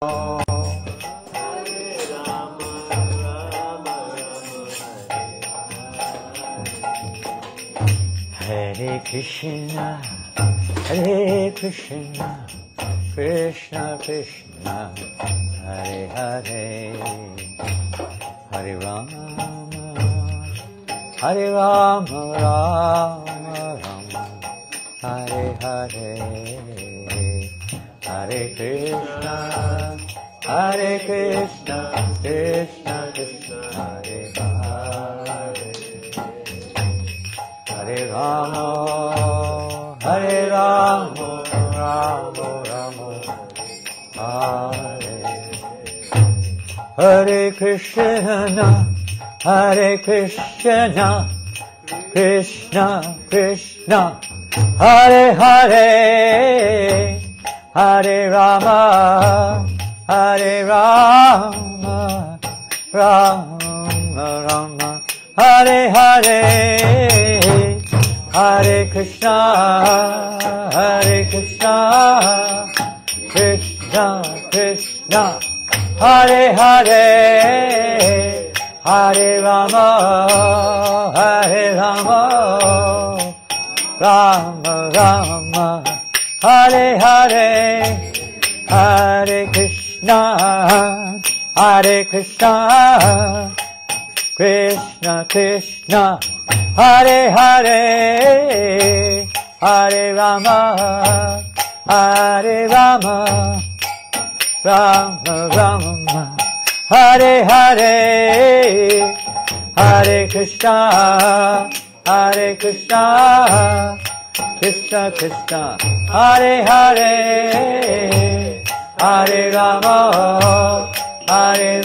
Hare Krishna, Hare Krishna, Krishna Krishna, Hare Hare, Hare Rama, Hare Rama, Rama Rama, Hare Hare, Hare Krishna, Hare Krishna, Krishna Krishna, Hare Hare, Hare Rama, Hare Rama, Rama Rama, Hare Hare Krishna, Hare Krishna, Krishna Krishna, Hare Hare, Hare Rama, Hare Rama, Rama Rama, Hare Hare, Hare Krishna, Krishna Krishna, Hare Hare, Hare Rama, Rama Rama, Hare Hare, Hare Krishna, Krishna Krishna, Hare Hare, Hare Rama, Rama Rama, Hare Hare, Hare Krishna, Krishna Krishna, Hare Hare, Hare Rama, Hare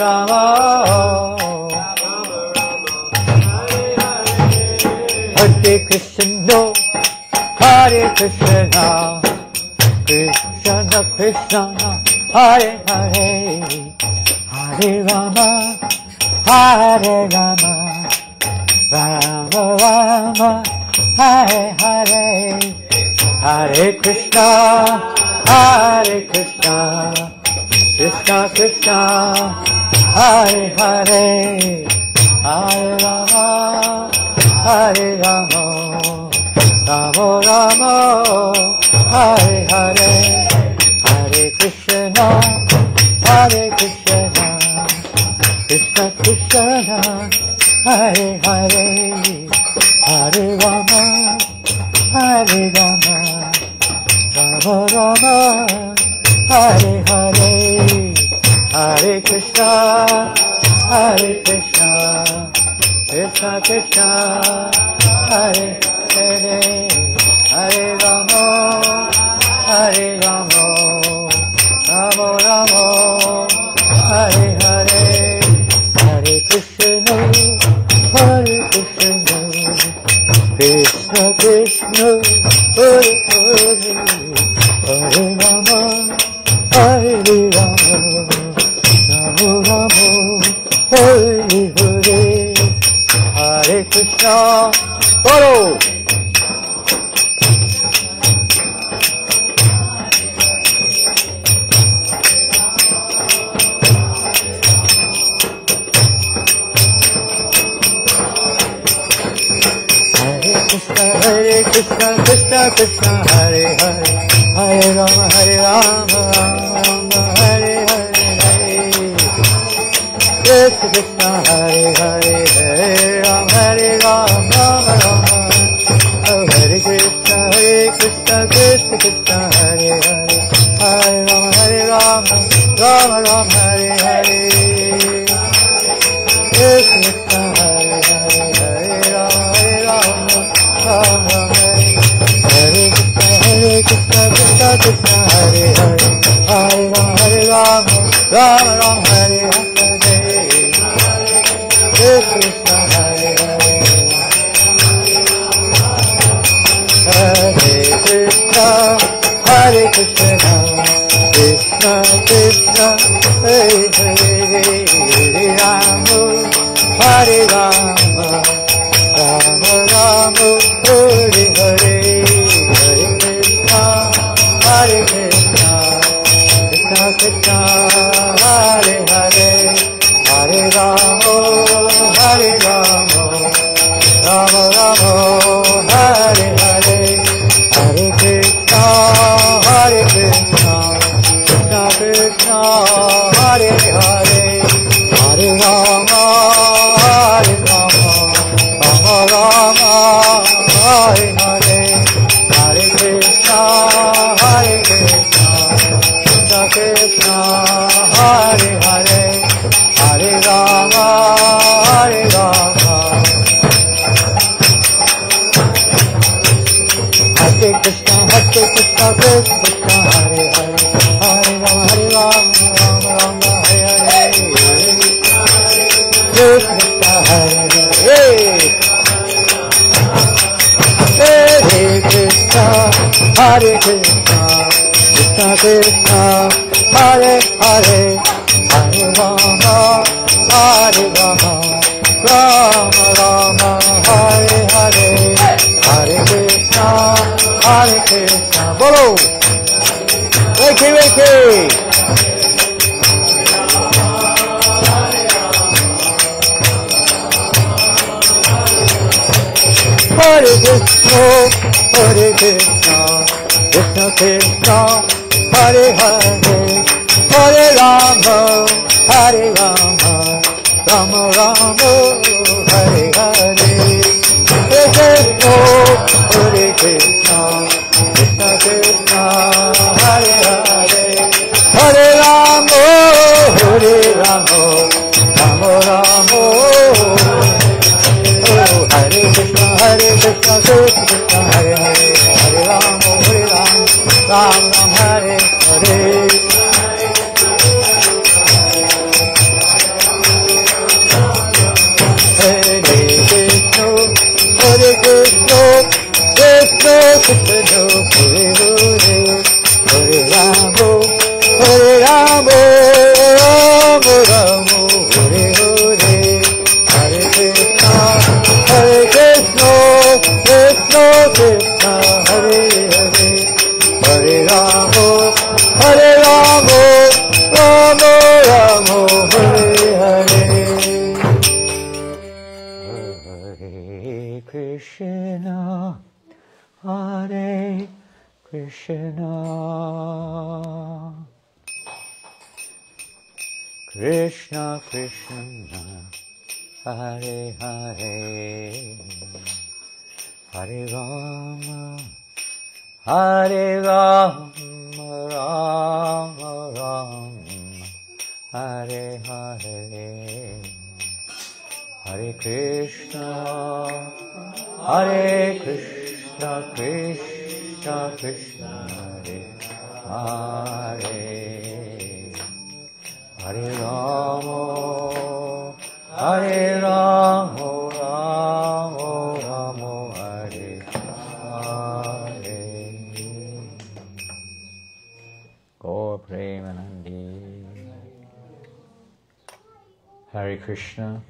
Krishna, Hare Krishna, Krishna Krishna, Hare Hare, Hare Rama, Rama Rama, Hare Hare, Hare Krishna, Krishna Krishna, Hare Hare, Hare Rama, Rama Rama, Hare Hare, Hare Krishna, Krishna Krishna, Hare Hare, Hare Rama, Rama Rama, Hare Hare, Hare Krishna, Krishna Krishna, Hare Hare, Hare Rama, Rama Rama, Hare Hare, Hare Krishna, Krishna Krishna, Hare Hare, Hare Rama, Rama Rama, Hare Hare, Hare Krishna, follow. Hare Krishna, Krishna Krishna, Hare Hare, Hare Rama, Rama Rama, Hare Hare, Krishna Krishna, Hare Hare, Hare Rama, Rama Rama, Hare Krishna, Krishna Krishna, Hare Hare, Hare Rama, Rama Rama, Hare Hare, Krishna Krishna, Hare Hare, Hare Rama, Rama Hare Krishna, Krishna Krishna, Hare Hare, Hare Rama, Rama Rama, Hare Hare, Krishna Hare Hare, Hare Krishna, Hare Krishna, Krishna Krishna, Hare Hare, Hare Rama, Hare Rama, Rama Rama, Hare Hare, Hare Krishna, Krishna Krishna, Krishna, Hare Hare, Hare Rama, Hare Rama, Rama Rama, Hare Hare, Hare Krishna, Hare Krishna, Krishna Krishna, Hare Hare, Hare Rama, Hare Rama, Rama Rama, Hare Hare, Hare Krishna, Hare Krishna, Krishna Krishna, Hare Hare, Hare Rama, Hare Rama, Hare Krishna, Krishna Krishna, Hare Hare, Hare Rama, Rama Rama, Hare Hare, Hare Krishna, Hare Hare, Hare Krishna, Hare Krishna, Krishna Krishna, Hare Hare, Hare Rama, Hare Rama, Rama Rama, Hare Hare, Hare Krishna, Hare Krishna. Bolo! Wakey, wakey! Hare Krishna, Hare Krishna, Krishna Krishna, Hare Hare, Hare Rama, Hare Rama, Rama Rama, Hare Hare, Hare Krishna, Hare Krishna, Krishna Krishna, Hare Hare, Hare Rama, Hare Rama, Rama Rama, Hare Krishna, Krishna Krishna, Hare Hare, Hare Rama, Ram Ram, Hare Hare. Hare Krishna, Hare Krishna, Krishna Krishna, Hare Hare, Hare Rama, Hare Rama, Rama Rama, Hare Hare, Hare Krishna, Hare Krishna, Krishna Krishna, Hare Hare, Hare Rama, Hare Rama, Rama Rama, Hare Hare. Hare Krishna, Hare Krishna, Krishna Krishna, Hare Hare, Hare Rama, Hare Rama, Rama Rama, Hare Hare, Hare Krishna, Krishna Krishna, Hare Hare, Hare Rama, Hare Rama, Rama Rama, Hare Hare. Gaur Premanandi. Hare Krishna.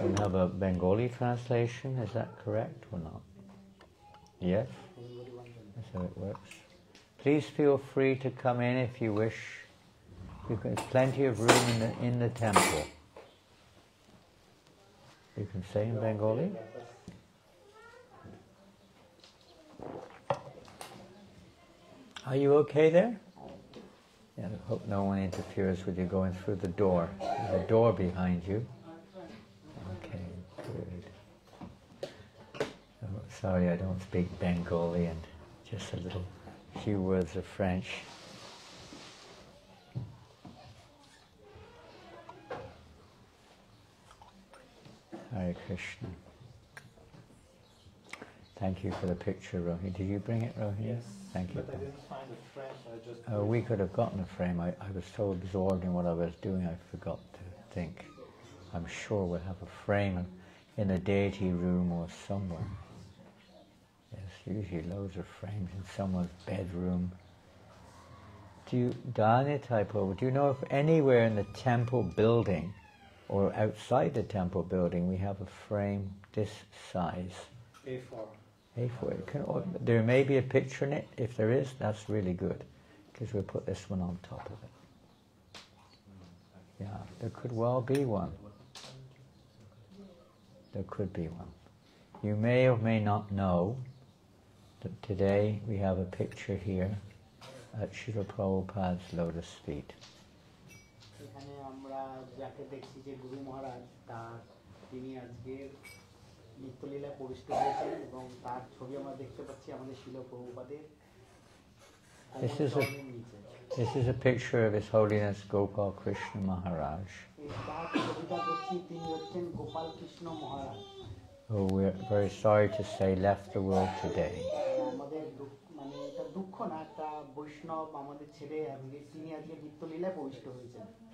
We have a Bengali translation, is that correct or not? Yes? That's how it works. Please feel free to come in if you wish. There's plenty of room in the temple. You can say in Bengali. Are you okay there? Yeah, I hope no one interferes with you going through the door. There's a door behind you. Okay, good. Oh, sorry, I don't speak Bengali and just a few words of French. Hare Krishna. Thank you for the picture, Rohi. Did you bring it, Rohi? Yes. Thank you. But I didn't find the frame, so I just... We could have gotten a frame. I was so absorbed in what I was doing, I forgot to think. I'm sure we'll have a frame in the deity room or somewhere. There's usually loads of frames in someone's bedroom. Danya Taipo, do you know if anywhere in the temple building or outside the temple building we have a frame this size? A4. A4. There may be a picture in it. If there is, that's really good, because we'll put this one on top of it. Yeah, there could well be one. There could be one. You may or may not know that today we have a picture here at Srila Prabhupada's lotus feet. এখানে আমরা যাকে দেখছি যে গুরু মহারাজ তিনি আজকে নিত্যলীলায় প্রবিষ্ট হয়েছেন এবং তার ছবি আমরা দেখতে পাচ্ছি আমাদের শিল প্রভুপাদের This is a picture of His Holiness Gopal Krishna Maharaj, who we're very sorry to say left the world today.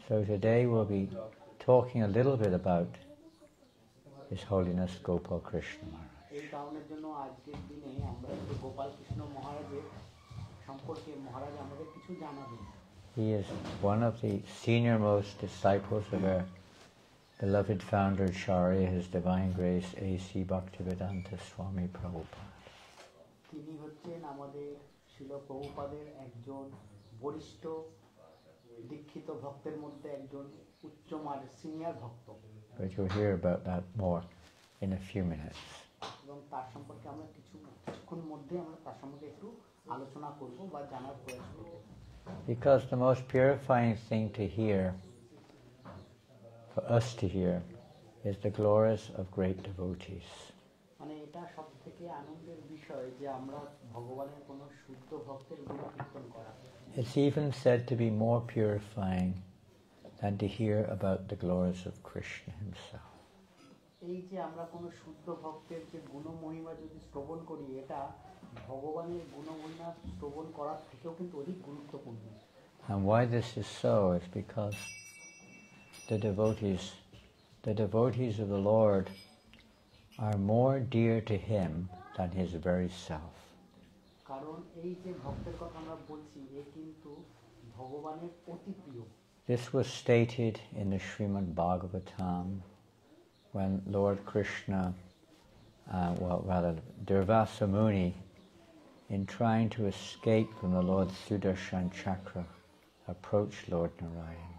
So today we'll be talking a little bit about His Holiness Gopal Krishna Maharaj. He is one of the senior-most disciples of our beloved founder Acharya, His Divine Grace A.C. Bhaktivedanta Swami Prabhupada. তিনি হচ্ছেন আমাদের শিল প্রভুপাদের একজন বরিষ্ঠ দীক্ষিত ভক্তের মধ্যে একজন উচ্চমানের সিনিয়র ভক্ত। But you'll hear about that more in a few minutes. এবং তার সম্পর্কে আমরা কিছুক্ষণ মধ্যে আমরা তার সম্পর্কে একটু আলোচনা করব বা জানার প্রয়াস করব। Because the most purifying thing to hear, for us to hear, is the glories of great devotees. মানে এটা সবথেকে আনন্দের বিষয় যে আমরা ভগবানের কোন শুদ্ধ ভক্তের গুণকীর্তন করা। It's even said to be more purifying than to hear about the glories of Krishna himself. এই যে আমরা কোন শুদ্ধ ভক্তের যে গুণমহিমা যদি শ্রবণ করি এটা ভগবানের গুণমহিমা শ্রবণ করার থেকেও কিন্তু অধিক গুরুত্বপূর্ণ। And why this is so is because the devotees of the Lord are more dear to Him than His very self. কারণ এই যে ভক্তের কথা আমরা বলছি এ কিন্তু ভগবানের অতি প্রিয়। This was stated in the Srimad Bhagavatam when Lord Krishna, Durvasa Muni, in trying to escape from the Lord Sudarshan Chakra, approached Lord Narayan.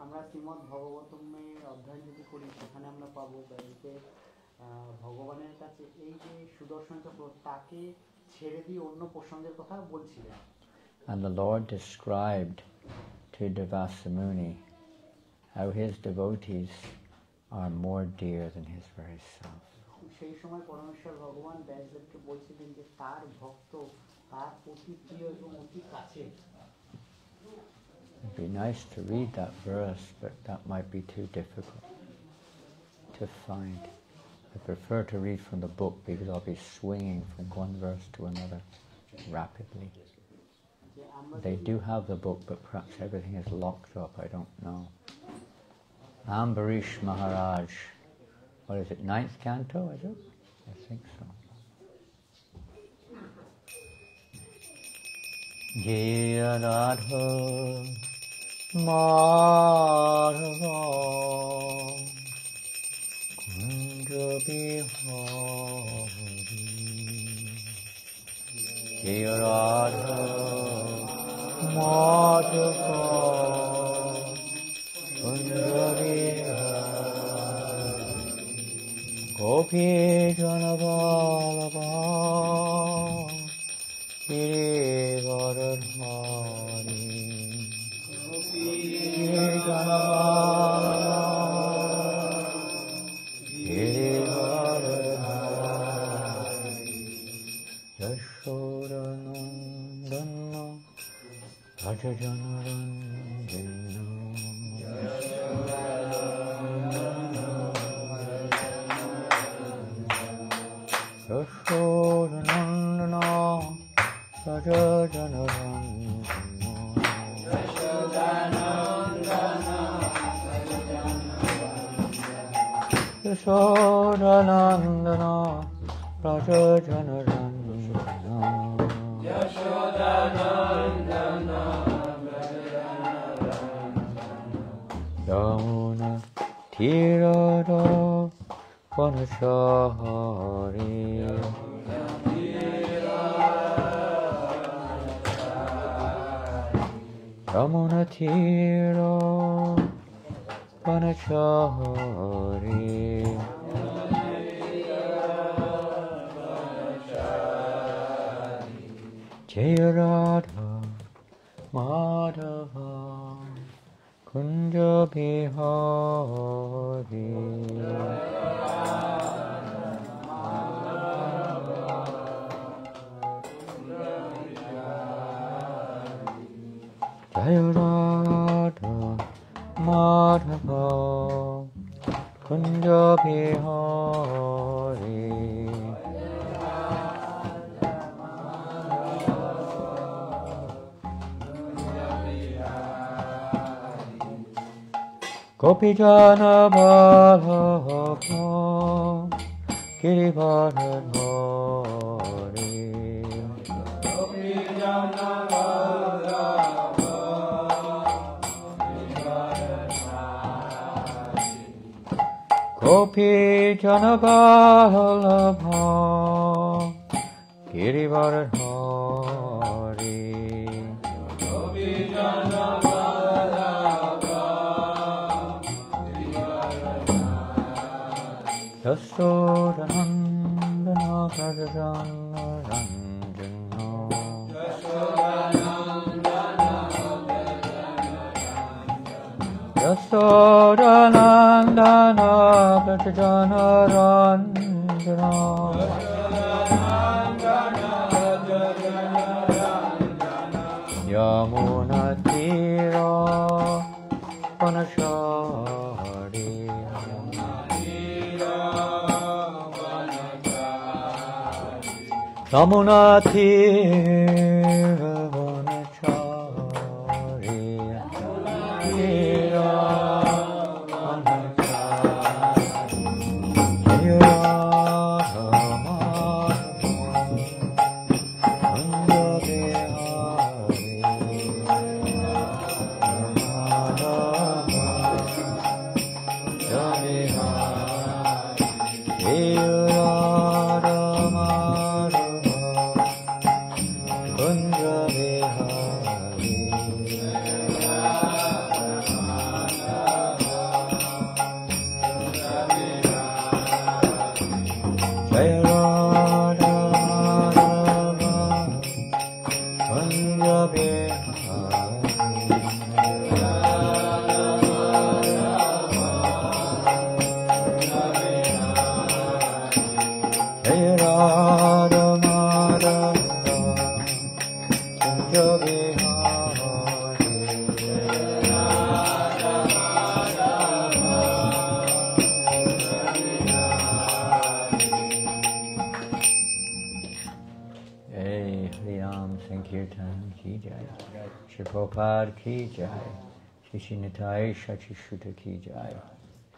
আমরা শ্রীমদ্ ভাগবতমে অধ্যয়ন যদি করি সেখানে আমরা পাবো যে ভগবানের কাছে এই যে সুদর্শন চক্র তাকে ছেড়ে দিয়ে অন্য প্রসঙ্গের কথা বলছিলেন। And the Lord described to Durvasa Muni how His devotees are more dear than His very self. সেই সময় পরমেশ্বর ভগবান ব্যাসদেবকে বলছিলেন যে তার ভক্ত তার অতি প্রিয় এবং অতি কাছে। It'd be nice to read that verse, but that might be too difficult to find. I prefer to read from the book because I'll be swinging from one verse to another rapidly. They do have the book, but perhaps everything is locked up, I don't know. Ambarish Maharaj, what is it, 9th canto, is it? I think so. Jaya Radha Madhava Kunja Bihari Jaya Radha Madhava Kunja Bihari Gopi Janavallabha Girivaradhari Yashodanandana Rajajanarandana Yashodanandana Yashodanandana Rajajanarandana Yashodanandana Yamuna Tirada Vanachari Ramana Tira Vanachari Jaya Radha Madhava Kunja Bihari Jaya Radha Madhava Kunja Bihari Gopijana Ballabha Girivardhari Gopijana Gopijana Ballabha Girivardhari Gopijana Yasodanandana Prajana Ranjana Yasodanandana Prajana Ranjana Yamuna Tira Vanachari Yamuna Tira Vanachari Tira Vanachari Jaya Radha Madhava Kunja Bihari Madhava Jaya Radha Madhava Kunja Bihari Jaya Radha Madhava Kunja Jaya Radha Madhava Kunja Hey, Hari Ram Sankirtan Ki Jai Shri Prabhupada Ki Jai Shri Shri Nitai Shachi Shuta Ki Jai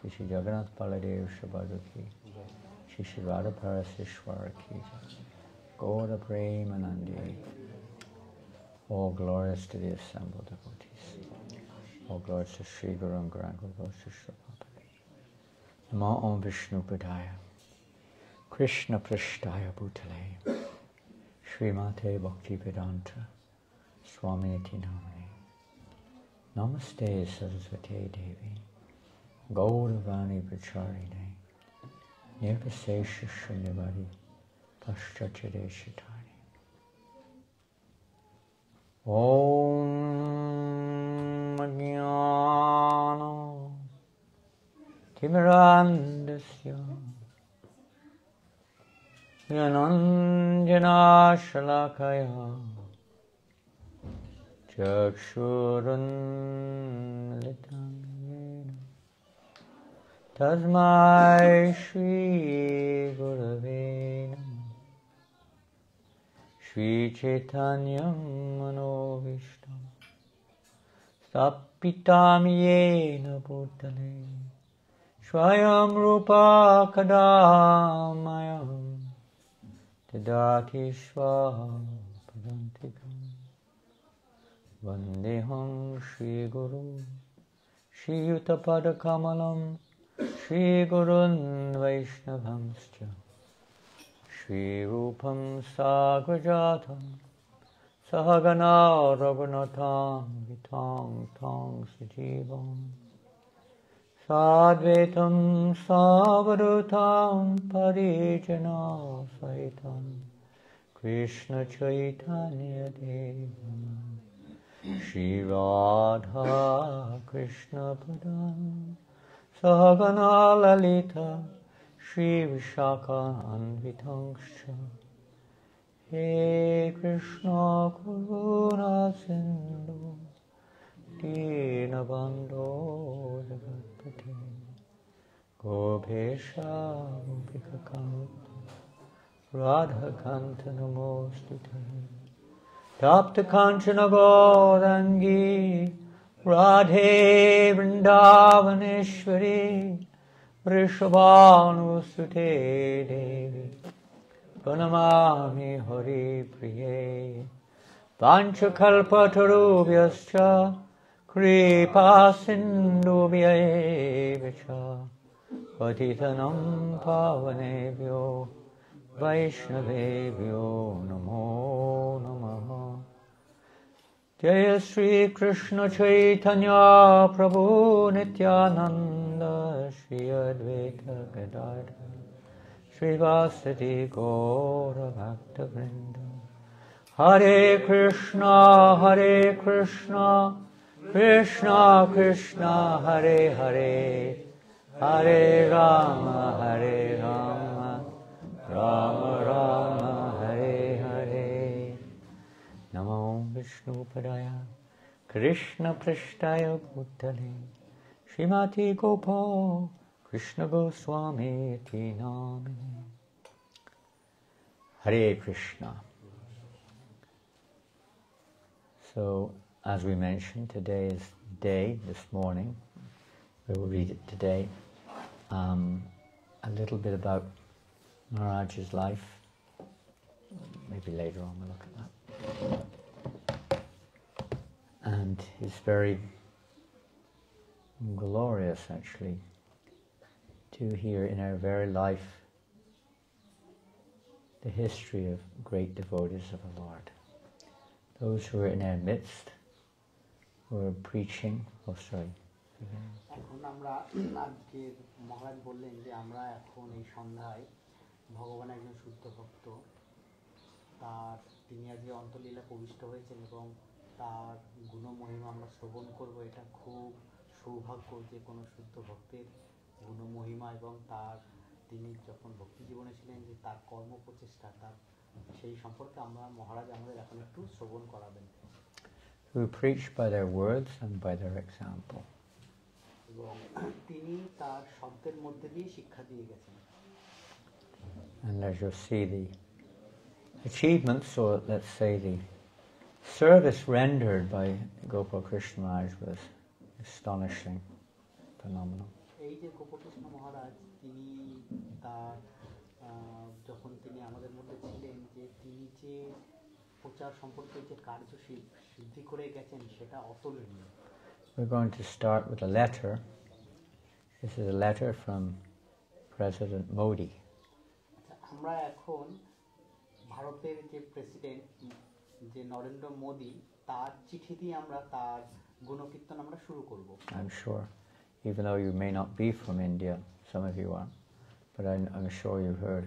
Shri Shri Jagannath Baladev Subhadra Ki Shri Shri Radha Parasishwara Ki Jai Gaura Premanandi. All glories to the assembled devotees. All glories to Sri Guru and Gauranga Vasishtha Prabhupada. Namo Om Vishnu Padaya Krishna Prishtaya Bhutale Srimate Bhaktivedanta Swamiti Namane Namaste Saraswate Devi Gauravani Pracharine Nirvasesha Shunyavadi Paschachadeshatani Om Jnana Timirandasya Jnananjana Shalakaya Chakshurunlitam Yena Tasmai Shri Gurave Namah Shri Chaitanyam Manovishtam Stapitam Yena Bhutale Swayam Rupa Kadamayam Tadati Swapadantikam Vandeham Shri Guru Shri Yuttapada Kamalam Shri Gurun Vaishnavamscha Shri Rupam Sagrajatam Sahagana Raghunatham Vitam Tam Sajivam Sadvetam Savadutam Parijana Saitam Krishna Chaitanya Devam Shri Radha Krishna Padam Sahagana Lalita Shri Vishaka Anvitangsha He Krishna Karuna Sindhu Dinabandho Jagatpate Gopesha Gopikakanta Radha Kanta Namostute Tapta Kanchana Gaurangi Radhe Vrindavaneshwari Vrishabhanusute Devi Pranamami Hari Priye Panchakalpatarubhyascha Kripa Sindhubhyaevacha Patitanam Pavanebhyo Vaishnavebhyo Namo Namaha Jaya Sri Krishna Chaitanya Prabhu Nityananda Shri Advaita Gadadhar Srivasati Gaura Bhakta Vrinda Hare Krishna Krishna Krishna Hare Hare Hare Rama Rama Rama Hare Hare Namo Vishnu Padaya Krishna Prishtaya Bhutale Srimati Gopal Krishna Goswami Iti Namine Hare Krishna. So, as we mentioned, today's day, this morning, we will read it today, a little bit about Maharaj's life. Maybe later on we'll look at that. And it's very glorious, actually, to hear in our very life the history of great devotees of the Lord. Those who are in our midst, who are preaching, এখন আমরা আজকে মহারাজ বললেন যে আমরা এখন এই সন্ধ্যায় ভগবান একজন শুদ্ধ ভক্ত, তার তিনি আজকে অন্তলীলা প্রবিষ্ট হয়েছেন এবং তার গুণমহিমা আমরা শ্রবণ করব। এটা খুব সৌভাগ্য যে কোনো শুদ্ধ ভক্তের গুণমহিমা এবং তার তিনি যখন ভক্তি জীবনে ছিলেন যে তার কর্ম প্রচেষ্টা, তার সেই সম্পর্কে আমরা মহারাজ আমাদের এখন একটু শ্রবণ করাবেন। Who preach by their words and by their example. এবং তিনি তার শব্দের মধ্যে দিয়ে শিক্ষা দিয়ে গেছেন। And as you'll see, the achievements, or let's say the service rendered by Gopal Krishna Maharaj was astonishing, phenomenal. এই যে গোপকৃষ্ণ মহারাজ তিনি তার যখন তিনি আমাদের মধ্যে ছিলেন যে তিনি যে প্রচার সম্পর্কে যে কার্য সিদ্ধি করে গেছেন সেটা অতুলনীয়। We're going to start with a letter. This is a letter from President Modi. আমরা এখন ভারতের যে প্রেসিডেন্ট যে নরেন্দ্র মোদি তার চিঠি দিয়ে আমরা তার গুণকীর্তন আমরা শুরু করব। I'm sure, even though you may not be from India, some of you are, but I'm sure you've heard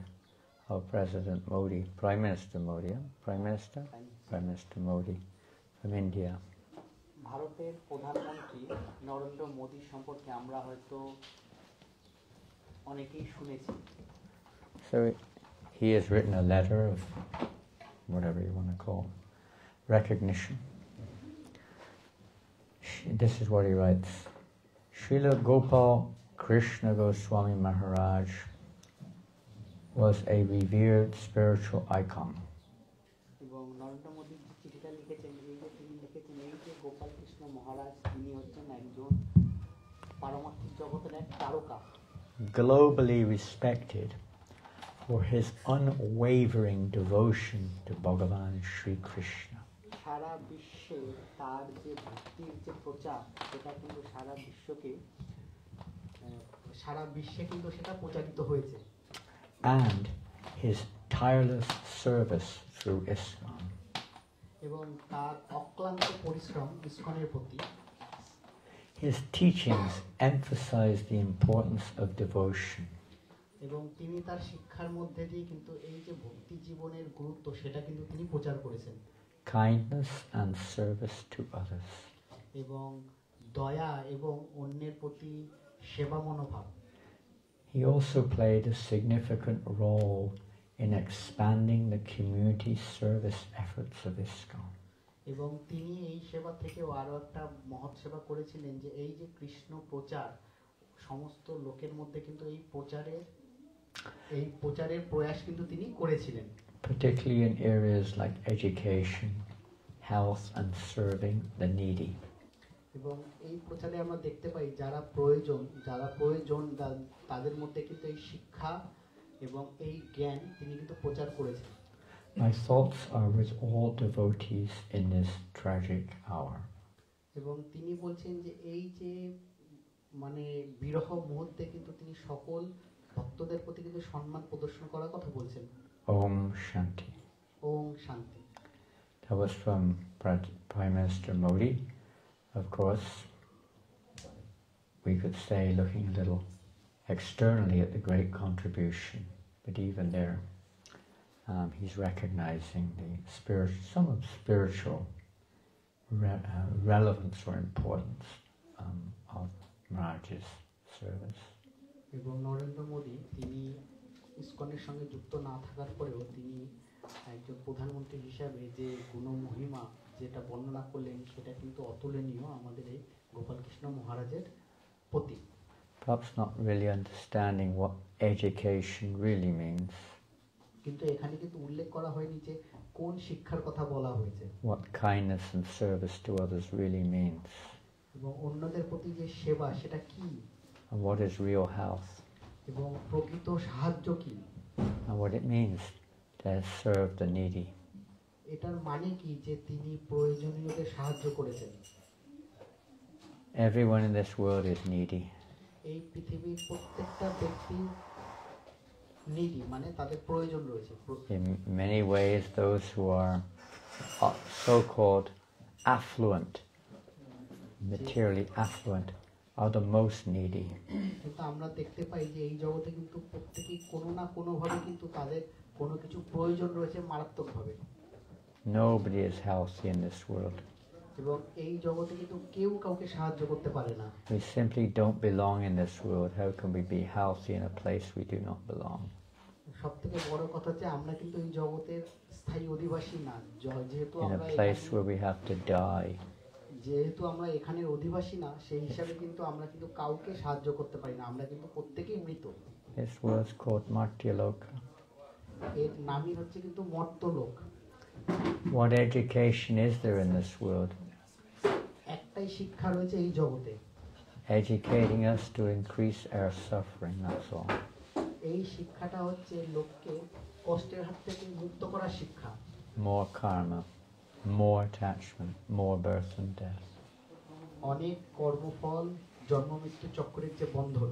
of President Modi, Prime Minister Modi, Prime Minister Modi from India. ভারতের প্রধানমন্ত্রী নরেন্দ্র মোদি সম্পর্কে আমরা হয়তো অনেকেই শুনেছি। So he has written a letter of whatever you want to call recognition. This is what he writes. Srila Gopal Krishna Goswami Maharaj was a revered spiritual icon. এবং নরেন্দ্র মোদি চিঠিটা লিখেছেন এই যে তিনি লিখেছেন এই যে গোপাল কৃষ্ণ মহারাজ তিনি হচ্ছেন একজন পারমার্থিক জগতের এক তারকা। Globally respected for his unwavering devotion to Bhagavan Sri Krishna. সারা বিশ্বে তার যে ভক্তির যে প্রচার সেটা কিন্তু সারা বিশ্বে কিন্তু সেটা প্রচারিত হয়েছে। And his tireless service through ISKCON. এবং তার অক্লান্ত পরিশ্রম ইসকনের প্রতি His teachings emphasize the importance of devotion. এবং তিনি তার শিক্ষার মধ্যে দিয়ে কিন্তু এই যে ভক্তি জীবনের গুরুত্ব সেটা কিন্তু তিনি প্রচার করেছেন Kindness and service to others. এবং দয়া এবং অন্যের প্রতি সেবা মনোভাব He also played a significant role in expanding the community service efforts of ISKCON. এবং তিনি এই সেবা থেকেও আরো একটা মহৎ সেবা করেছিলেন যে এই যে কৃষ্ণ প্রচার সমস্ত লোকের মধ্যে কিন্তু এই প্রচারের প্রয়াস কিন্তু তিনি করেছিলেন Particularly in areas like education, health, and serving the needy. এবং এই প্রচারে আমরা দেখতে পাই যারা প্রয়োজন তাদের মধ্যে কিন্তু এই শিক্ষা এবং এই জ্ঞান তিনি কিন্তু প্রচার করেছেন My thoughts are with all devotees in this tragic hour. এবং তিনি বলছেন যে এই যে মানে বিরহ মুহূর্তে কিন্তু তিনি সকল ভক্তদের প্রতি কিন্তু সম্মান প্রদর্শন করার কথা বলছেন Om Shanti. ওম শান্তি That was from Prime Minister Modi. Of course, we could say, looking a little externally at the great contribution, but even there, he's recognizing the some of spiritual relevance or importance of Maharaj's service. এবং নরেন্দ্র মোদী তিনি ইসকনের সঙ্গে যুক্ত না থাকার পরেও তিনি একজন প্রধানমন্ত্রী হিসাবে যে গুণ মহিমা যেটা বর্ণনা করলেন সেটা কিন্তু অতুলনীয় আমাদের এই গোপাল কৃষ্ণ মহারাজের প্রতি Perhaps not really understanding what education really means, কিন্তু এখানে কিন্তু উল্লেখ করা হয়নি যে কোন শিক্ষার কথা বলা হয়েছে what kindness and service to others really means, এবং অন্যদের প্রতি যে সেবা সেটা কি and what is real health, এবং প্রকৃত সাহায্য কি and what it means to serve the needy. এটার মানে কি যে তিনি প্রয়োজনীয়দের সাহায্য করেছেন Everyone in this world is needy. এই পৃথিবীর প্রত্যেকটা ব্যক্তি নিডি মানে তাদের প্রয়োজন রয়েছে In many ways, those who are so-called affluent, materially affluent, are the most needy. কিন্তু আমরা দেখতে পাই যে এই জগতে কিন্তু প্রত্যেকেই কোনো না কোনো ভাবে কিন্তু তাদের কোনো কিছু প্রয়োজন রয়েছে মারাত্মকভাবে Nobody is healthy in this world. এবং এই জগতে কিন্তু কেউ কাউকে সাহায্য করতে পারে না We simply don't belong in this world. How can we be healthy in a place we do not belong? সবথেকে বড় কথা হচ্ছে আমরা কিন্তু এই জগতের স্থায়ী অধিবাসী না যেহেতু In a আমরা place where we have to die. যেহেতু আমরা এখানের অধিবাসী না সেই হিসাবে কিন্তু আমরা কিন্তু কাউকে সাহায্য করতে পারি না আমরা কিন্তু প্রত্যেকেই মৃত This world is called Martyaloka. এর নামই হচ্ছে কিন্তু মর্তলোক What education is there in this world? একটাই শিক্ষা রয়েছে এই জগতে Educating us to increase our suffering, that's all. এই শিক্ষাটা হচ্ছে লোককে কষ্টের হাত থেকে মুক্ত করার শিক্ষা More karma, more attachment, more birth and death. অনেক কর্মফল জন্ম মৃত্যু চক্রের যে বন্ধন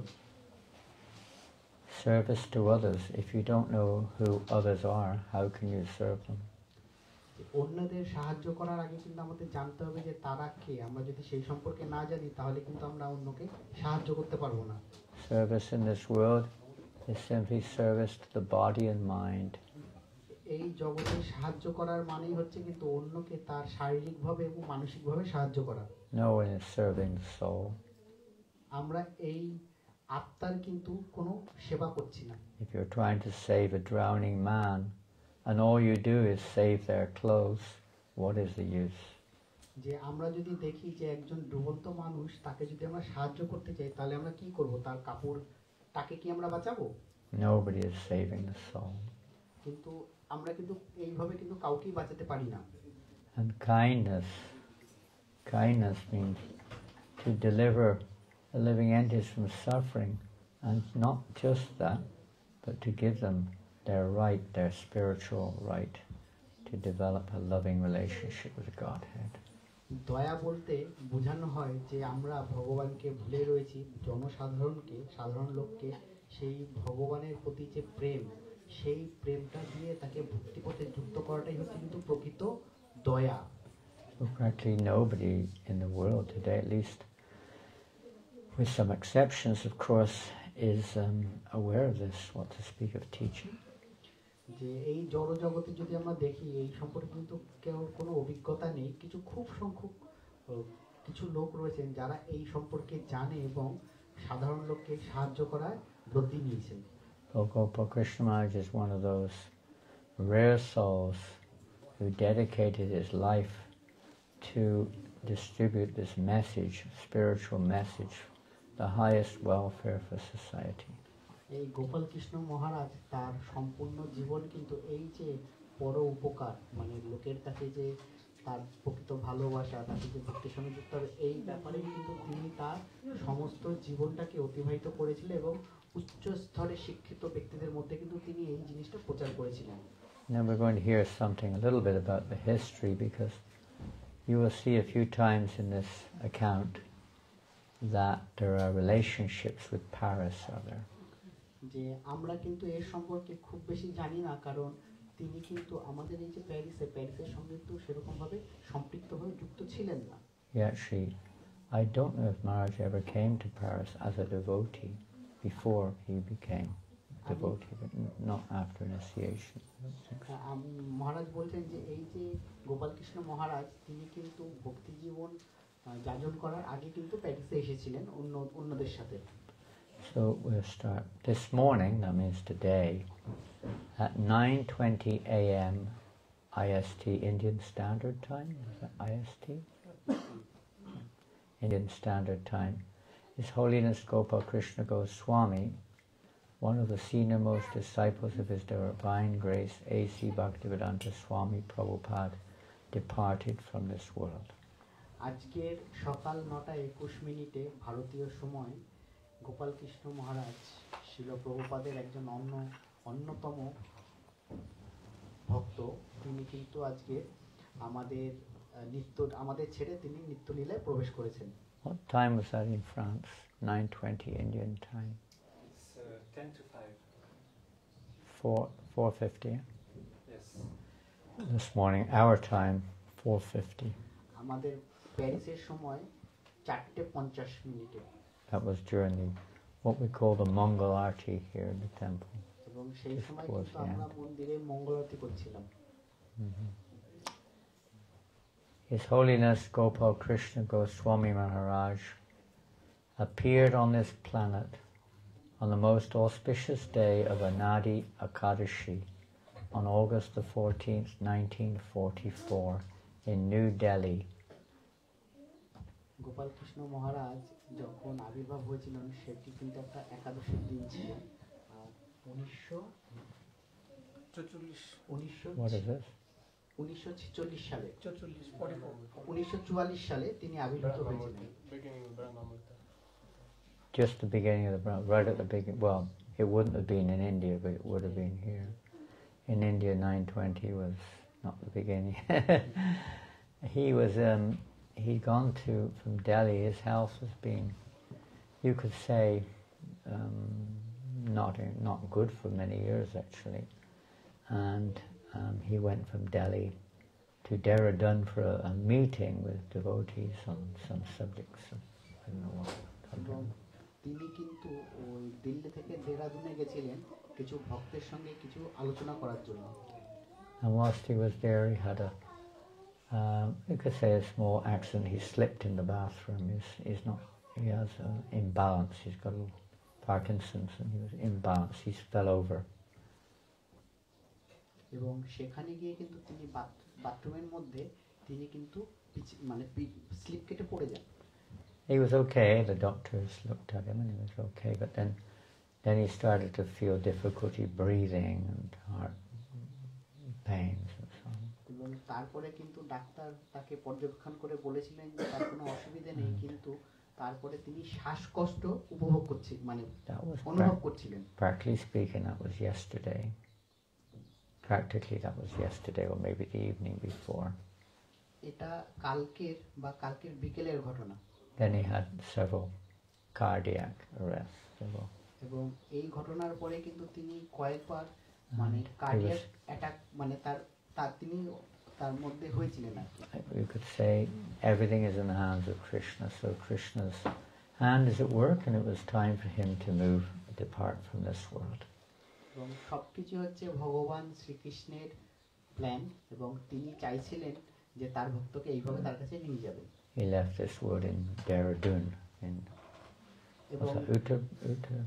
Service to others. If you don't know who others are, how can you serve them? অন্যদের সাহায্য করার আগে কিন্তু আমাদের জানতে হবে যে তারা কে আমরা যদি সেই সম্পর্কে না জানি তাহলে কিন্তু আমরা অন্যকে সাহায্য করতে পারবো না Service in this world is simply service to the body and mind. এই জগতে সাহায্য করার মানেই হচ্ছে কিন্তু অন্যকে তার শারীরিকভাবে এবং মানসিকভাবে সাহায্য করা No one is serving the soul. আমরা এই আত্মার কিন্তু কোনো সেবা করছি না If you're trying to save a drowning man and all you do is save their clothes, what is the use? যে আমরা যদি দেখি যে একজন ডুবন্ত মানুষ তাকে যদি আমরা সাহায্য করতে চাই তাহলে আমরা কি করব তার কাপড় তাকে কি আমরা বাঁচাবো Nobody is saving the soul. কিন্তু আমরা কিন্তু এইভাবে কিন্তু কাউকেই বাঁচাতে পারি না And kindness means to deliver the living entities from suffering, and not just that, but to give them their right, their spiritual right, to develop a loving relationship with Godhead. দয়া বলতে বোঝানো হয় যে আমরা ভগবানকে ভুলে রয়েছি সাধারণ লোককে সেই ভগবানের প্রতি যে প্রেম সেই প্রেমটা দিয়ে তাকে ভক্তিপথে যুক্ত করাটাই হচ্ছে কিন্তু প্রকৃত দয়া। Well, practically nobody in the world today, at least with some exceptions, of course, is aware of this, what to speak of teaching. যে এই জড়জগতে যদি আমরা দেখি এই সম্পর্কে কিন্তু কেউ কোনো অভিজ্ঞতা নেই, কিছু খুব সংখ্যক কিছু লোক রয়েছেন যারা এই সম্পর্কে জানে এবং সাধারণ লোককে সাহায্য করার ব্রতী নিয়েছেন। Gopal Krishna Maharaj is one of those rare souls who dedicated his life to distribute this message, spiritual message, the highest welfare for society. এই গোপাল কৃষ্ণ মহারাজ তার সম্পূর্ণ জীবন কিন্তু এই যে পর উপকার, মানে লোকের কাছে যে তার প্রকৃত ভালোবাসা, তাকে যে ভক্তির সঙ্গে যুক্ত হবে, এই ব্যাপারে কিন্তু তিনি তার সমস্ত জীবনটাকে অতিবাহিত করেছিলেন এবং উচ্চ স্তরে শিক্ষিত ব্যক্তিদের মধ্যে কিন্তু তিনি এই জিনিসটা প্রচার করেছিলেন। Now we're going to hear something a little bit about the history, because you will see a few times in this account that there are relationships with Paris, are there? যে আমরা কিন্তু এর সম্পর্কে খুব বেশি জানি না, কারণ তিনি কিন্তু আমাদের এই যে প্যারিসের সঙ্গে তো সেরকম ভাবে সম্পৃক্তভাবে যুক্ত ছিলেন না। Yeah, actually, I don't know if Maharaj ever came to Paris as a devotee before he became devotee, but not after initiation. মহারাজ বলছেন যে এই যে গোপাল কৃষ্ণ মহারাজ তিনি কিন্তু ভক্তি জীবন যাজন করার আগে কিন্তু প্যারিসে এসেছিলেন অন্যদের সাথে। So we'll start this morning, that means today, at 9:20 a.m. IST, Indian Standard Time. Is that IST? Indian Standard Time. His Holiness Gopal Krishna Goswami, one of the senior-most disciples of His Divine Grace, A.C. Bhaktivedanta Swami Prabhupada, departed from this world. আজকের সকাল 9:21 ভারতীয় সময় গোপাল কৃষ্ণ মহারাজ শিল প্রভুপাদের একজন অন্যতম ভক্ত, তিনি কিন্তু আজকে আমাদের ছেড়ে তিনি নিত্যলীলায় প্রবেশ করেছেন। What time was that in France? 9:20 Indian time. It's 10 to 5. 4:50. Yes. This morning, our time, 4:50. আমাদের প্যারিসের সময় 4:50 That was during what we call the Mongol Arti here in the temple. এবং সেই সময় Towards কিন্তু the আমরা end. মন্দিরে মঙ্গল আরতি করছিলাম। His Holiness Gopal Krishna Goswami Maharaj appeared on this planet on the most auspicious day of Anadi Akadashi on August the 14th, 1944 in New Delhi. Gopal Krishna মহারাজ যখন আবির্ভাব হয়েছিলেন সেটি কিন্তু একটা একাদশীর দিন ছিল। 1946 সালে 1944 সালে তিনি আবির্ভূত হয়েছিলেন। Just the beginning of the right at the beginning. Well, it wouldn't have been in India, but it would have been here. In India, 9:20 was not the beginning. He was. He'd gone from Delhi. His health was being, you could say, not good for many years actually, and he went from Delhi to Dehradun for a meeting with devotees on some subjects. I don't know what. তিনি কিন্তু ওই দিল্লি থেকে দেহরাদুনে গেছিলেন কিছু ভক্তের সঙ্গে কিছু আলোচনা করার জন্য। And whilst he was there, he had you could say a small accident. He slipped in the bathroom. He has an imbalance. He's got Parkinson's, and he was imbalanced. He fell over. এবং সেখানে গিয়ে কিন্তু তিনি বাথরুমের মধ্যে তিনি কিন্তু slip কেটে পড়ে যান। He was okay. The doctors looked at him, and he was okay. But then he started to feel difficulty breathing and heart pains and so on. এবং তারপরে কিন্তু ডাক্তার তাকে পর্যবেক্ষণ করে বলেছিলেন যে তার কোনো অসুবিধা নেই, কিন্তু তারপরে তিনি শ্বাসকষ্ট উপভোগ করছিলেন, অনুভব করছিলেন। Practically speaking, that was yesterday. Practically, that was yesterday, or maybe the evening before. এটা কালকের বিকেলের ঘটনা। Then he had several cardiac arrests. এবং এই ঘটনার পরে কিন্তু তিনি কয়েকবার কার্ডিয়াক অ্যাটাক, তার তিনি তার মধ্যে হয়েছিলেন আর কি। You could say everything is in the hands of Krishna. So Krishna's hand is at work, and it was time for him to move, depart from this world. এবং সবকিছু হচ্ছে ভগবান শ্রীকৃষ্ণের প্ল্যান, এবং তিনি চাইছিলেন যে তার ভক্তকে এইভাবে তার কাছে নিয়ে যাবেন। He left this world in Dehradun, in এবং what's that, Uttar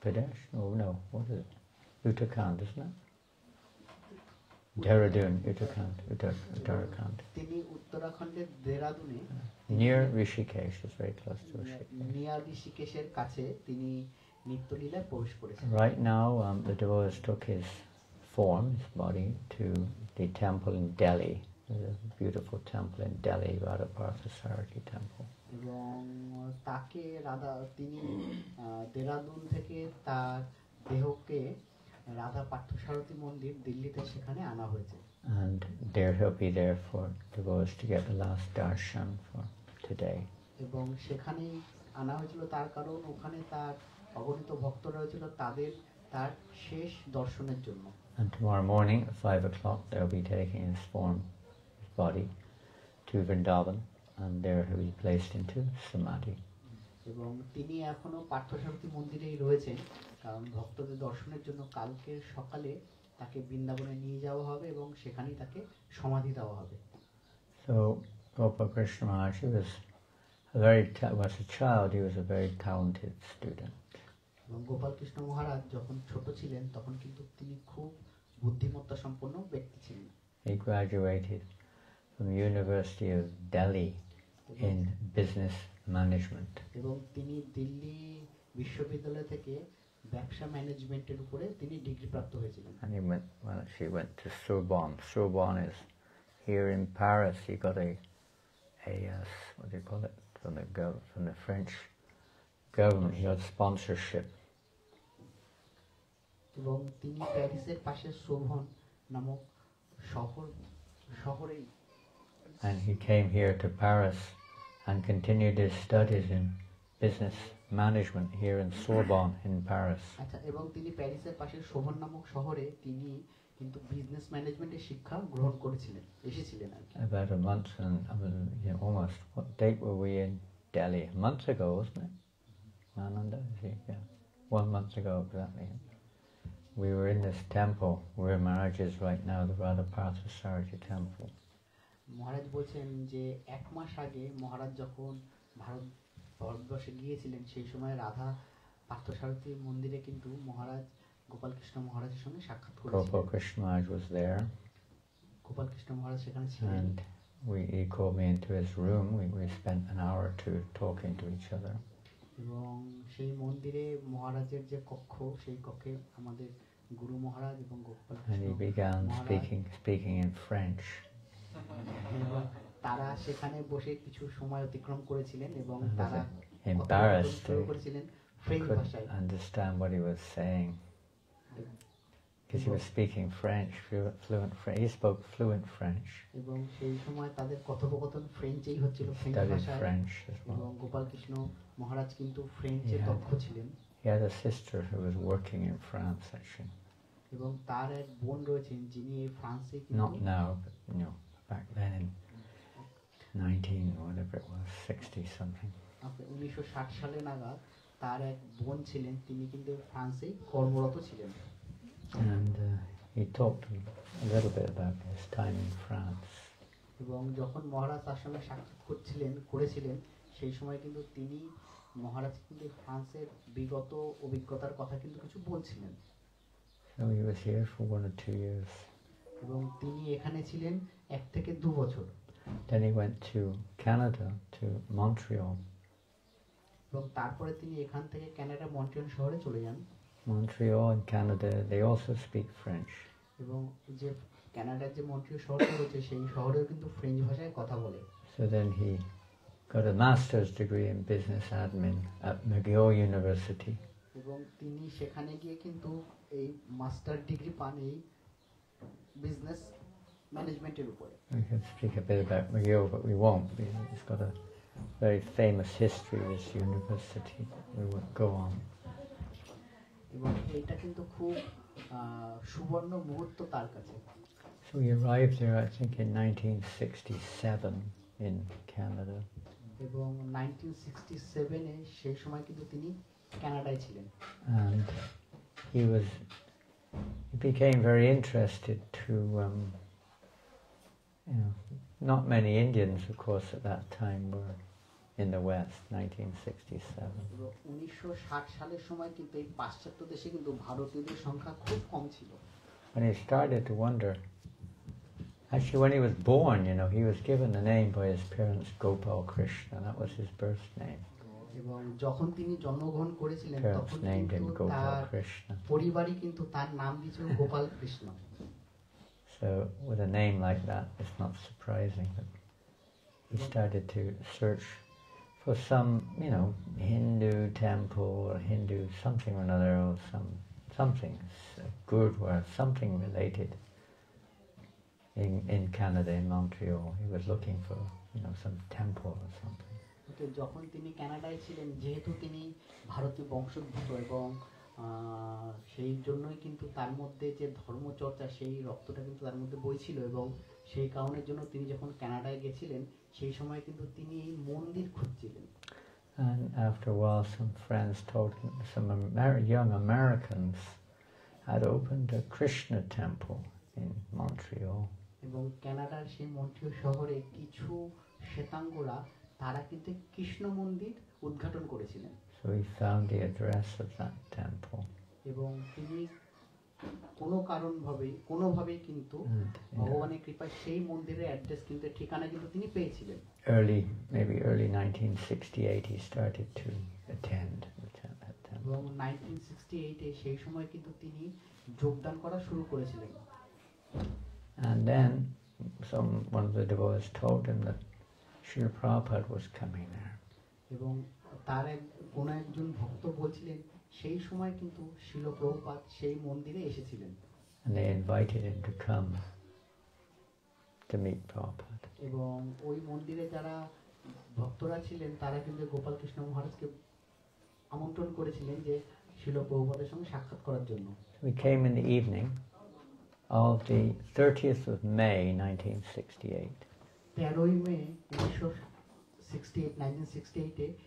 Pradesh? No, what is it? Uttarakhand, isn't it? Dehradun, Uttarakhand. তিনি উত্তরাখণ্ডের দেরাদুনে Near Rishikesh, is very close to Rishikesh. Near ঋষিকেশের কাছে তিনি নিত্যলীলায় প্রবেশ করেছেন। Right now, the devotees took his form, his body, to the temple in Delhi. There's a beautiful temple in Delhi, Radha Parthasarthi temple. এবং তাকে তিনি দেরাদুন থেকে তার দেহকে রাধা পার্থসারথী মন্দির দিল্লিতে সেখানে আনা হয়েছে। And there he'll be there for devotees to get the last darshan for today. এবং সেখানেই আনা হয়েছিল তার কারণ ওখানে তার অগণিত ভক্তরা হয়েছিল তার শেষ দর্শনের জন্য। And tomorrow morning at 5 o'clock they'll be taking his form, his body, to Vrindavan, and there he'll be placed into Samadhi. এবং তিনি এখনো পার্থসারথী মন্দিরেই রয়েছেন, কারণ ভক্তদের দর্শনের জন্য কালকে সকালে তাকে বৃন্দাবনে নিয়ে যাওয়া হবে এবং সেখানেই তাকে সমাধি দেওয়া হবে। So Gopal Krishna Maharaj, he was was a child, he was a very talented student. এবং গোপাল কৃষ্ণ মহারাজ যখন ছোট ছিলেন তখন কিন্তু তিনি খুব বুদ্ধিমত্তা সম্পন্ন ব্যক্তি ছিলেন। He graduated from the University of Delhi in business management. এবং তিনি দিল্লি বিশ্ববিদ্যালয় থেকে ব্যবসা ম্যানেজমেন্টের উপরে তিনি ডিগ্রি প্রাপ্ত হয়েছিলেন। And she went to Sorbonne. Sorbonne is here in Paris. He got a what do you call it, from the French government. He got sponsorship. এবং তিনি প্যারিসের পাশে সোরবন নামক শহরে And he came here to Paris and continued his studies in business management here in Sorbonne in Paris. আচ্ছা, এবং তিনি প্যারিসের পাশে সোরবন নামক শহরে তিনি কিন্তু বিজনেস ম্যানেজমেন্টের শিক্ষা গ্রহণ এসেছিলেন আর কি। About a month and almost. What date were we in Delhi? A month ago, wasn't it? Ananda, yeah, 1 month ago exactly. We were in this temple where Maharaj is right now, the Radha Parthasarthi temple. মহারাজ বলছেন যে 1 মাস আগে মহারাজ যখন ভারতবর্ষে গিয়েছিলেন সেই সময় রাধা পার্থসারথী মন্দিরে কিন্তু মহারাজ গোপাল কৃষ্ণ মহারাজের সঙ্গে সাক্ষাৎ করেছিলেন। Gopal Krishna Maharaj was there. Gopal Krishna মহারাজ সেখানে ছিলেন। And he called me into his room. We spent an hour or two talking to each other. এবং সেই মন্দিরে মহারাজের যে কক্ষ, সেই কক্ষে আমাদের গুরু মহারাজ এবং Gopal And he Krishna began Maharaj speaking in French. এবং তারা সেখানে বসে কিছু সময় অতিক্রম করেছিলেন এবং I was তারা embarrassed. শুরু করেছিলেন ফ্রেঞ্চ Couldn't ভাষায়। understand what he was saying because he was speaking French, fluent French. He spoke fluent French. এবং সেই সময় তাদের কথোপকথন ফ্রেঞ্চেই হচ্ছিল, ফ্রেঞ্চ Studied ভাষায়। French as এবং well. গোপাল কৃষ্ণ মহারাজ কিন্তু ফ্রেঞ্চে Yeah. দক্ষ ছিলেন। He had a sister who was working in France actually. এবং তার এক বোন রয়েছেন যিনি এই ফ্রান্সে Not কিন্তু now, but back then in 19 whatever it was, 60 something. 1960 সালে নাগাদ তার এক বোন ছিলেন, তিনি কিন্তু ফ্রান্সেই কর্মরত ছিলেন। And he talked a little bit about his time in France. এবং যখন মহারাজ তার সঙ্গে সাক্ষাৎ করেছিলেন সেই সময় কিন্তু তিনি মহারাজ কিন্তু ফ্রান্সের বিগত অভিজ্ঞতার কথা কিন্তু কিছু বলছিলেন। So he was here for 1 or 2 years. এবং তিনি এখানে ছিলেন 1 থেকে 2 বছর। Then he went to Canada, to Montreal. এবং তারপরে তিনি এখান থেকে কানাডা মন্ট্রিয়াল শহরে চলে যান। Montreal and Canada, they also speak French. এবং যে কানাডার যে মন্ট্রিয়াল শহরটা রয়েছে সেই শহরেও কিন্তু ফ্রেঞ্চ ভাষায় কথা বলে। So then he got a master's degree in business admin at McGill University. এবং তিনি সেখানে গিয়ে কিন্তু এই মাস্টার ডিগ্রি পান এই বিজনেস ম্যানেজমেন্টের উপরে। We could speak a bit about McGill, but we won't. It's got a very famous history, this university. We won't go on. এবং এইটা কিন্তু খুব সুবর্ণ মুহূর্ত তার কাছে। So we arrived there, I think, in 1967 in Canada. এবং 1967-এ সেই সময় কিন্তু তিনি কানাডায় ছিলেন। And he became very interested to, not many Indians, of course, at that time were in the West, 1967. 1960 সালের সময় কিন্তু এই পাশ্চাত্য দেশে কিন্তু ভারতীয়দের সংখ্যা খুব কম ছিল। When he started to wonder, actually when he was born, he was given the name by his parents Gopal Krishna. That was his birth name. এবং যখন তিনি জন্মগ্রহণ করেছিলেন Parents তখন named him কিন্তু Gopal তার Krishna. পরিবারই কিন্তু তার নাম দিয়েছিল Gopal Krishna. So with a name like that, it's not surprising that he started to search for some, Hindu temple or Hindu something or another, or something, Gurdwara, something related in Canada, in Montreal. He was looking for, some temple or something. যখন তিনি কানাডায় ছিলেন, যেহেতু তিনি ভারতীয় বংশোদ্ভূত এবং সেই জন্যই কিন্তু তার মধ্যে যে ধর্মচর্চা সেই রক্তটা কিন্তু তার মধ্যে বইছিল এবং সেই কারণের জন্য তিনি যখন কানাডায় গেছিলেন সেই সময় কিন্তু তিনি এই মন্দির খুঁজছিলেন। And after a while some friends told him, some young Americans had opened a Krishna temple in Montreal. এবং কানাডার সেই মন্ট্রিয়ল শহরে কিছু শ্বেতাঙ্গরা তারা কিন্তু কৃষ্ণ মন্দির উদ্ঘাটন করেছিলেন। So he found the address of that temple. এবং তিনি কোনোভাবেই কিন্তু ভগবানের কৃপায় সেই মন্দিরের অ্যাড্রেস কিন্তু ঠিকানা কিন্তু তিনি পেয়েছিলেন। Maybe early 1968 he started to attend that temple. এবং 1968-এ সেই সময় কিন্তু তিনি যোগদান করা শুরু করেছিলেন। And then one of the devotees told him that Srila Prabhupada was coming there. এবং তার কোন একজন ভক্ত বলছিলেন সেই সময় কিন্তু শ্রীল প্রভুপাদ সেই মন্দিরে এসেছিলেন। And they invited him to come to meet Prabhupada. এবং ওই মন্দিরে যারা ভক্তরা ছিলেন তারা কিন্তু গোপাল কৃষ্ণ মহারাজকে আমন্ত্রণ করেছিলেন যে শ্রীল প্রভুপাদের সঙ্গে সাক্ষাৎ করার জন্য। We came in the evening of the 30th of May 1968. 13ই মে 1968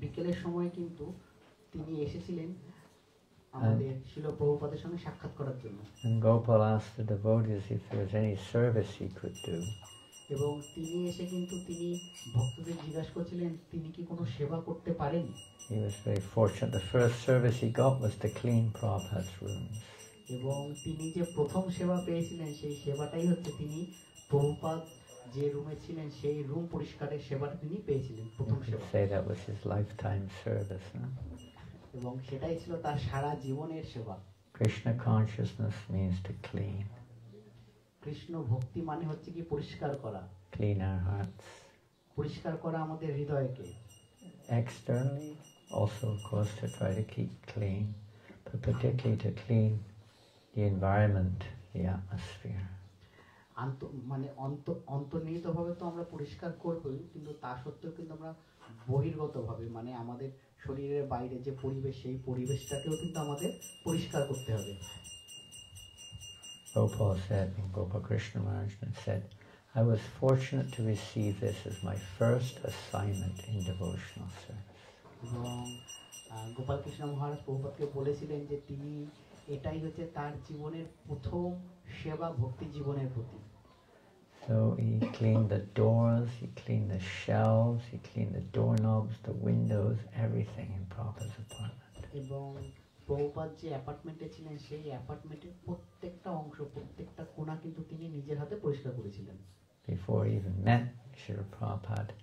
বিকেলের সময় কিন্তু তিনি এসেছিলেন আমাদের শ্রীল প্রভুপাদের সঙ্গে সাক্ষাৎ করার জন্য। And Gopal asked the devotees if there was any service he could do. এবং তিনি এসে কিন্তু তিনি ভক্তদের জিজ্ঞাসা করছিলেন তিনি কি কোনো সেবা করতে পারেন। He was very fortunate. The first service he got was to clean Prabhupada's rooms. এবং তিনি যে প্রথম সেবা পেয়েছিলেন সেই সেবাটাই হচ্ছে তিনি প্রভুপাদ যে রুমে ছিলেন সেই রুম পরিষ্কারের সেবাটা তিনি পেয়েছিলেন প্রথম You সেবা। could say that was his lifetime service. No? এবং সেটাই ছিল তার সারা জীবনের সেবা। Krishna consciousness means to clean. Krishna ভক্তি মানে হচ্ছে কি পরিষ্কার করা। Clean our hearts. পরিষ্কার করা আমাদের হৃদয়কে। Externally, also of course to try to keep clean, but particularly to clean the environment, the atmosphere. অন্তর্নিহিতভাবে তো আমরা পরিষ্কার করবই, কিন্তু তা সত্ত্বেও কিন্তু আমরা বহির্গতভাবে মানে আমাদের শরীরের বাইরে যে পরিবেশ সেই পরিবেশটাকেও কিন্তু আমাদের পরিষ্কার করতে হবে। Gopal said, Gopal Krishna Maharaj said, I was fortunate to receive this as my first assignment in devotional service. এবং গোপাল কৃষ্ণ মহারাজ প্রভুপাদকে বলেছিলেন যে তিনি এটাই হচ্ছে তার জীবনের প্রথম সেবা ভক্তি জীবনের প্রতি। So he cleaned the doors, he cleaned the shelves, he cleaned the doorknobs, the windows, everything in Prabhupada's apartment. এবং প্রভুপাদ যে অ্যাপার্টমেন্টে ছিলেন সেই অ্যাপার্টমেন্টের প্রত্যেকটা অংশ প্রত্যেকটা কোণা কিন্তু তিনি নিজের হাতে পরিষ্কার করেছিলেন। Before he even met Srila Prabhupada,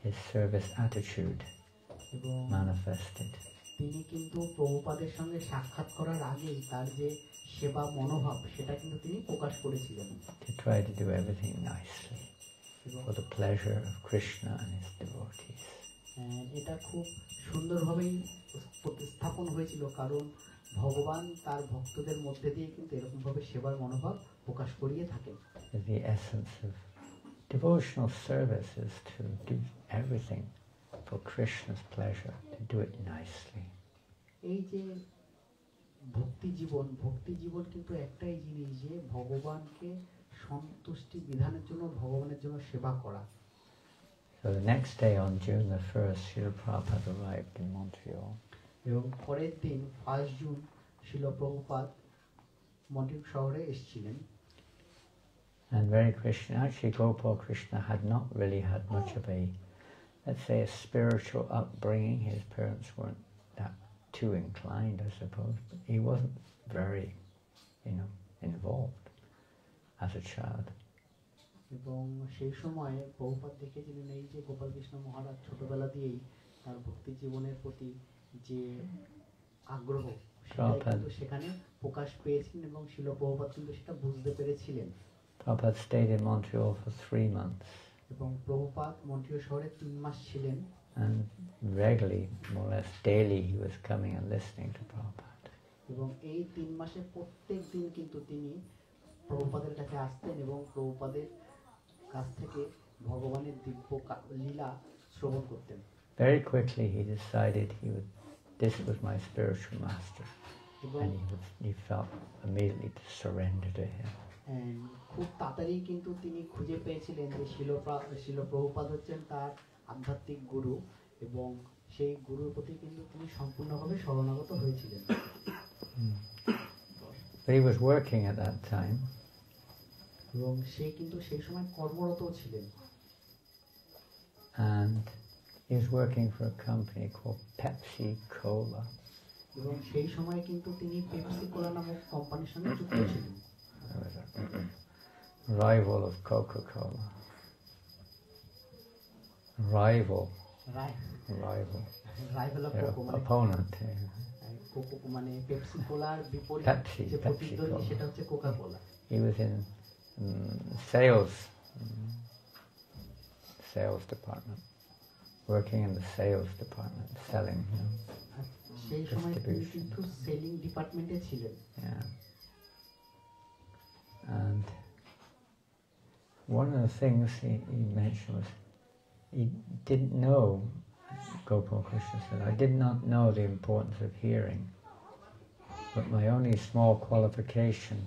his service attitude manifested. তিনি কিন্তু প্রভুপাদের সঙ্গে সাক্ষাৎ করার আগেই তার যে সেবা মনোভাব সেটা কিন্তু তিনি প্রকাশ করেছিলেন। To try to do everything nicely for the pleasure of Krishna and his devotees. এটা খুব সুন্দরভাবেই প্রতিস্থাপন হয়েছিল, কারণ ভগবান তার ভক্তদের মধ্যে দিয়ে কিন্তু এরকমভাবে সেবার মনোভাব প্রকাশ করিয়ে থাকেন। The essence of devotional service is to do everything for Krishna's pleasure, to do it nicely. এই যে ভক্তি জীবন কিন্তু একটাই জিনিস যে ভগবানকে সন্তুষ্টি বিধানের জন্য ভগবানের জন্য সেবা করা। So the next day on June the 1st, Srila Prabhupada arrived in Montreal. এবং পরের দিন 1 জুন শিল প্রভুপাদ মন্ট্রিল শহরে এসেছিলেন। And very Krishna, actually Gopal Krishna had not really had much of a, let's say, a spiritual upbringing. His parents weren't that too inclined, I suppose, but he wasn't very, involved as a child. এবং সেই সময়ে প্রভুপাদ দেখেছিলেন এই যে গোপাল কৃষ্ণ মহারাজ ছোটবেলা দিয়েই তার ভক্তি জীবনের প্রতি যে আগ্রহ সেটা কিন্তু সেখানে প্রকাশ পেয়েছিলেন এবং শিল প্রভুপাদ কিন্তু সেটা বুঝতে পেরেছিলেন। Prabhupada stayed in Montreal for 3 months. এবং প্রভুপাদ মন্ট্রিল শহরে 3 মাস ছিলেন। And regularly, more or less daily, he was coming and listening to Prabhupada. এবং এই 3 মাসে প্রত্যেক দিন কিন্তু তিনি প্রভুপাদের কাছে আসতেন এবং প্রভুপাদের কাছ থেকে ভগবানের দিব্য লীলা শ্রবণ করতেন। Very quickly he decided this was my spiritual master, and he felt immediately to surrender to him. খুব তাড়াতাড়ি কিন্তু তিনি খুঁজে পেয়েছিলেন যে শিল প্রভুপাদ হচ্ছেন তার আধ্যাত্মিক গুরু এবং সেই গুরুর প্রতি কিন্তু তিনি সম্পূর্ণভাবে শরণাগত হয়েছিলেন। But he was working at that time. এবং সে কিন্তু সেই সময় কর্মরত ছিলেন। And he was working for a company called Pepsi Cola. এবং সেই সময় কিন্তু তিনি পেপসি কোলা নামক কোম্পানির সঙ্গে যুক্ত ছিলেন। Rival of Coca-Cola. Rival of Coco opponent. Coco মানে পেপসি কোলার বিপরীত Pepsi, যে Pepsi প্রতিদ্বন্দ্বী Cola. সেটা হচ্ছে Coca Cola. He was in sales department, working in the sales department, selling. সেই সময় তিনি কিন্তু সেলিং ডিপার্টমেন্টে ছিলেন। Yeah. And one of the things he mentioned was he didn't know, Gopal Krishna said, I did not know the importance of hearing, but my only small qualification,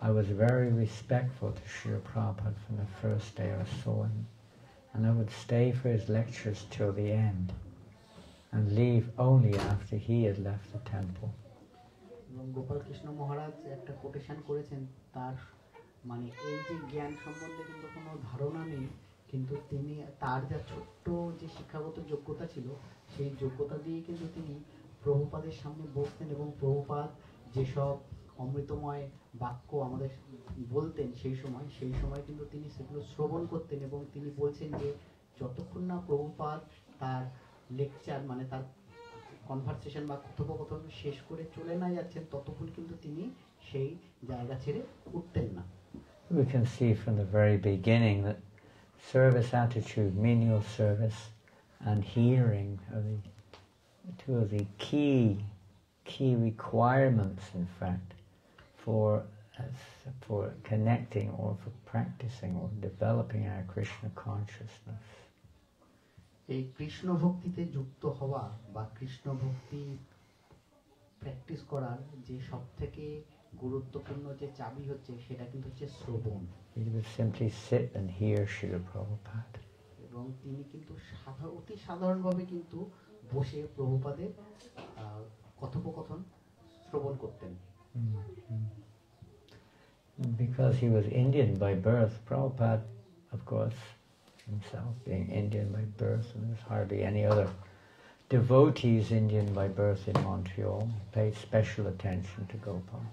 I was very respectful to Srila Prabhupada from the first day or so, and I would stay for his lectures till the end and leave only after he had left the temple. এবং গোপাল কৃষ্ণ মহারাজ একটা quotation করেছেন তার মানে এই যে জ্ঞান সম্বন্ধে কিন্তু কোনো ধারণা নেই, কিন্তু তিনি তার যা ছোট্ট যে শিক্ষাগত যোগ্যতা ছিল সেই যোগ্যতা দিয়ে কিন্তু তিনি প্রভুপাদের সামনে বসতেন এবং প্রভুপাদ যেসব অমৃতময় বাক্য আমাদের বলতেন সেই সময় কিন্তু তিনি সেগুলো শ্রবণ করতেন এবং তিনি বলছেন যে যতক্ষণ না প্রভুপাদ তার লেকচার মানে তার কনভারসেশন বা কথোপকথন শেষ করে চলে না যাচ্ছেন ততক্ষণ কিন্তু তিনি সেই জায়গা ছেড়ে উঠতেন না। We can see from the very beginning that service attitude, menial service, and hearing are two of the key requirements, in fact, for connecting or for practicing or developing our Krishna consciousness. এই কৃষ্ণ ভক্তিতে যুক্ত হওয়া বা কৃষ্ণ ভক্তি practice করার যে সবথেকে গুরুত্বপূর্ণ যে চাবি হচ্ছে সেটা কিন্তু হচ্ছে শ্রবণ। He would simply sit and hear Srila Prabhupada. এবং তিনি কিন্তু অতি সাধারণভাবে কিন্তু বসে প্রভুপাদের কথোপকথন শ্রবণ করতেন। Because he was Indian by birth, Prabhupada, of course, himself being Indian by birth, and there's hardly any other devotees Indian by birth in Montreal, paid special attention to Gopal.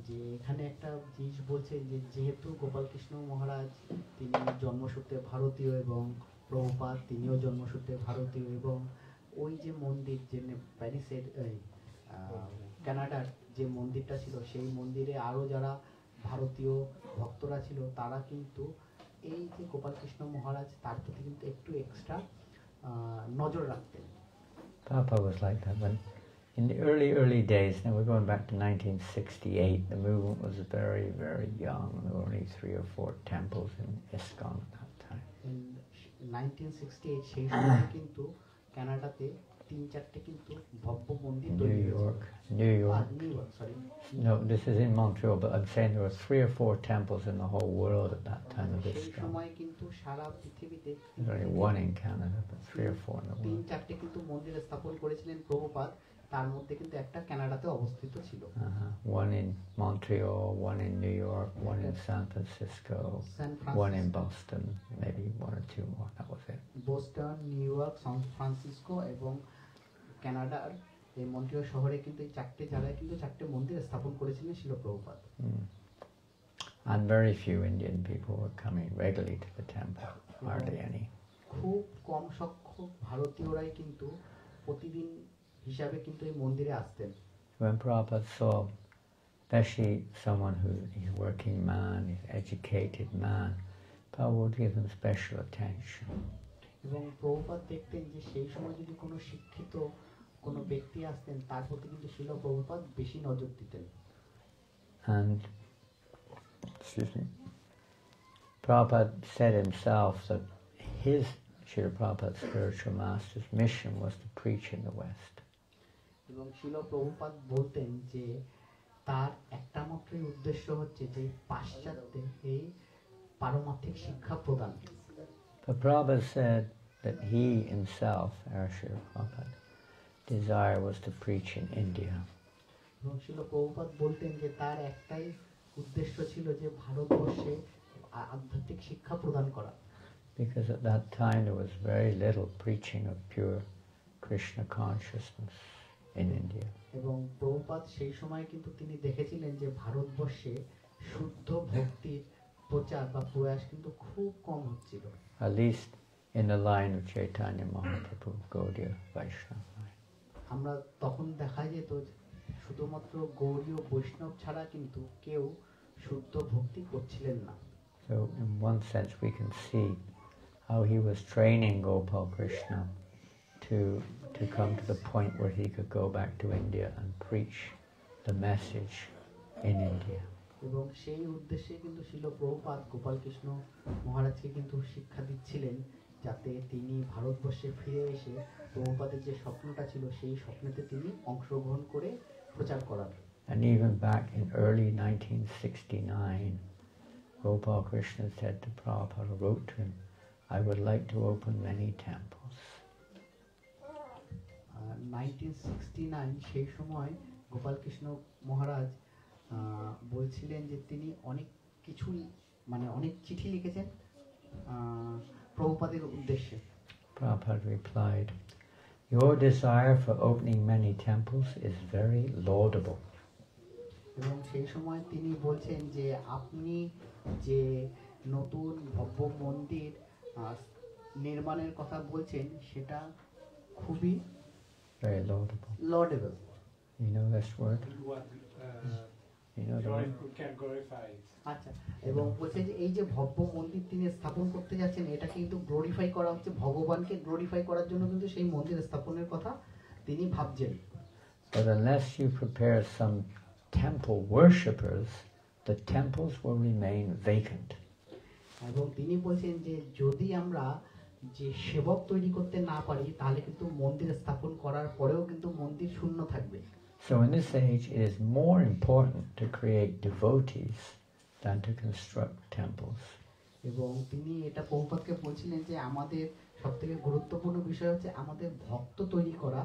যে এখানে একটা জিনিস বলছে যে যেহেতু গোপাল কৃষ্ণ মহারাজ তিনি জন্মসূত্রে ভারতীয় এবং প্রভুপাদ তিনিও জন্মসূত্রে ভারতীয় এবং ওই যে মন্দির যে প্যারিসের কানাডার যে মন্দিরটা ছিল সেই মন্দিরে আরও যারা ভারতীয় ভক্তরা ছিল তারা কিন্তু এই যে গোপাল কৃষ্ণ মহারাজ তার প্রতি কিন্তু একটু এক্সট্রা নজর রাখতেন। Papa was like that, but in the early days, now we're going back to 1968, the movement was very, very young. There were only 3 or 4 temples in ISKCON at that time. In 1968 সেই সময় কিন্তু কানাডাতে 3-4টে কিন্তু ভব্য মন্দির in তৈরি New হয়েছে। York. New York. New York, sorry. No, this is in Montreal, but I'm saying there were 3 or 4 temples in the whole world at that time of this সেই film. সময় কিন্তু সারা পৃথিবীতে There's only 1 in Canada, but 3 or 4 in the world. 3-4টে কিন্তু মন্দির স্থাপন করেছিলেন প্রভুপাদ, তার মধ্যে কিন্তু একটা কানাডাতে অবস্থিত ছিল। One in Montreal, 1 in New York, 1 in San Francisco, San 1 in Francisco, Boston, maybe 1 or 2 more. That was it. Boston, New York, San Francisco এবং কানাডার এই মন্ট্রিয়ল শহরে কিন্তু এই 4টে জায়গায় কিন্তু 4টে মন্দির স্থাপন করেছিলেন শিল Prabhupada. And very few Indian people were coming regularly to the temple, hardly any. খুব কম সংখ্যক ভারতীয়রাই কিন্তু প্রতিদিন হিসাবে কিন্তু এই মন্দিরে আসতেন। When Prabhupada saw, especially someone who is a working man, is educated man, Prabhupada would give them special attention. এবং প্রভুপাদ দেখতেন যে সেই সময় যদি কোনো শিক্ষিত কোনো ব্যক্তি আসতেন তার প্রতি কিন্তু শিল প্রভুপাদ বেশি নজর দিতেন। And, excuse me, Prabhupada said himself that his, Srila Prabhupada's spiritual master's mission was to preach in the West. এবং শিল প্রভুপাদ বলতেন যে তার একটা মাত্রই উদ্দেশ্য হচ্ছে যে পাশ্চাত্যে এই পারমার্থিক শিক্ষা প্রদান। But Prabhupada said that he himself, Srila Prabhupada, desire was to preach in India. এবং শিল প্রভুপাদ বলতেন যে তার একটাই উদ্দেশ্য ছিল যে ভারতবর্ষে আধ্যাত্মিক শিক্ষা প্রদান করা। Because at that time there was very little preaching of pure Krishna consciousness in India. এবং প্রভুপাদ সেই সময় কিন্তু তিনি দেখেছিলেন যে ভারতবর্ষে শুদ্ধ ভক্তির প্রচার বা প্রয়াস কিন্তু খুব কম হচ্ছিল। At least in the line of Chaitanya Mahaprabhu, Gaudiya Vaishnava. আমরা তখন দেখা যেত শুধুমাত্র গৌড়ীয় বৈষ্ণব ছাড়া কিন্তু কেউ শুদ্ধ ভক্তি করছিলেন না। So in one sense we can see how he was training Gopal Krishna to come to the point where he could go back to India and preach the message in India. এবং সেই উদ্দেশ্যে কিন্তু শিল প্রভুপাদ গোপাল কৃষ্ণ মহারাজকে কিন্তু শিক্ষা দিচ্ছিলেন যাতে তিনি ভারতবর্ষে ফিরে এসে প্রভুপাদের যে স্বপ্নটা ছিল সেই স্বপ্নেতে তিনি অংশগ্রহণ করে প্রচার করার। And even back in early 1969, Gopal Krishna said to Prabhupada, wrote to him, I would like to open many temples. 1969 সেই সময় গোপাল কৃষ্ণ মহারাজ বলছিলেন যে তিনি অনেক কিছুই মানে অনেক চিঠি লিখেছেন প্রভুপাদের উদ্দেশ্যে। Prabhupada replied, your desire for opening many temples is very laudable. এবং সেই সময় তিনি বলছেন যে আপনি যে নতুন ভব্য মন্দির নির্মাণের কথা বলছেন সেটা খুবই Very laudable. লডেবল। You know this word? What You know the word? we can glorify it. আচ্ছা, এবং বলছে যে এই যে ভব্য মন্দির তিনি স্থাপন করতে যাচ্ছেন এটা কিন্তু গ্লোরিফাই করা হচ্ছে, ভগবানকে গ্লোরিফাই করার জন্য কিন্তু সেই মন্দির স্থাপনের কথা তিনি ভাবছেন। But unless you prepare some temple worshippers, the temples will remain vacant. এবং তিনি বলছেন যে যদি আমরা যে সেবক তৈরি করতে না পারি তাহলে কিন্তু মন্দির স্থাপন করার পরেও কিন্তু মন্দির শূন্য থাকবে। So in this age, it is more important to create devotees than to construct temples. এবং তিনি এটা প্রভুপাদকে বলছিলেন যে আমাদের সবথেকে গুরুত্বপূর্ণ বিষয় হচ্ছে আমাদের ভক্ত তৈরি করা,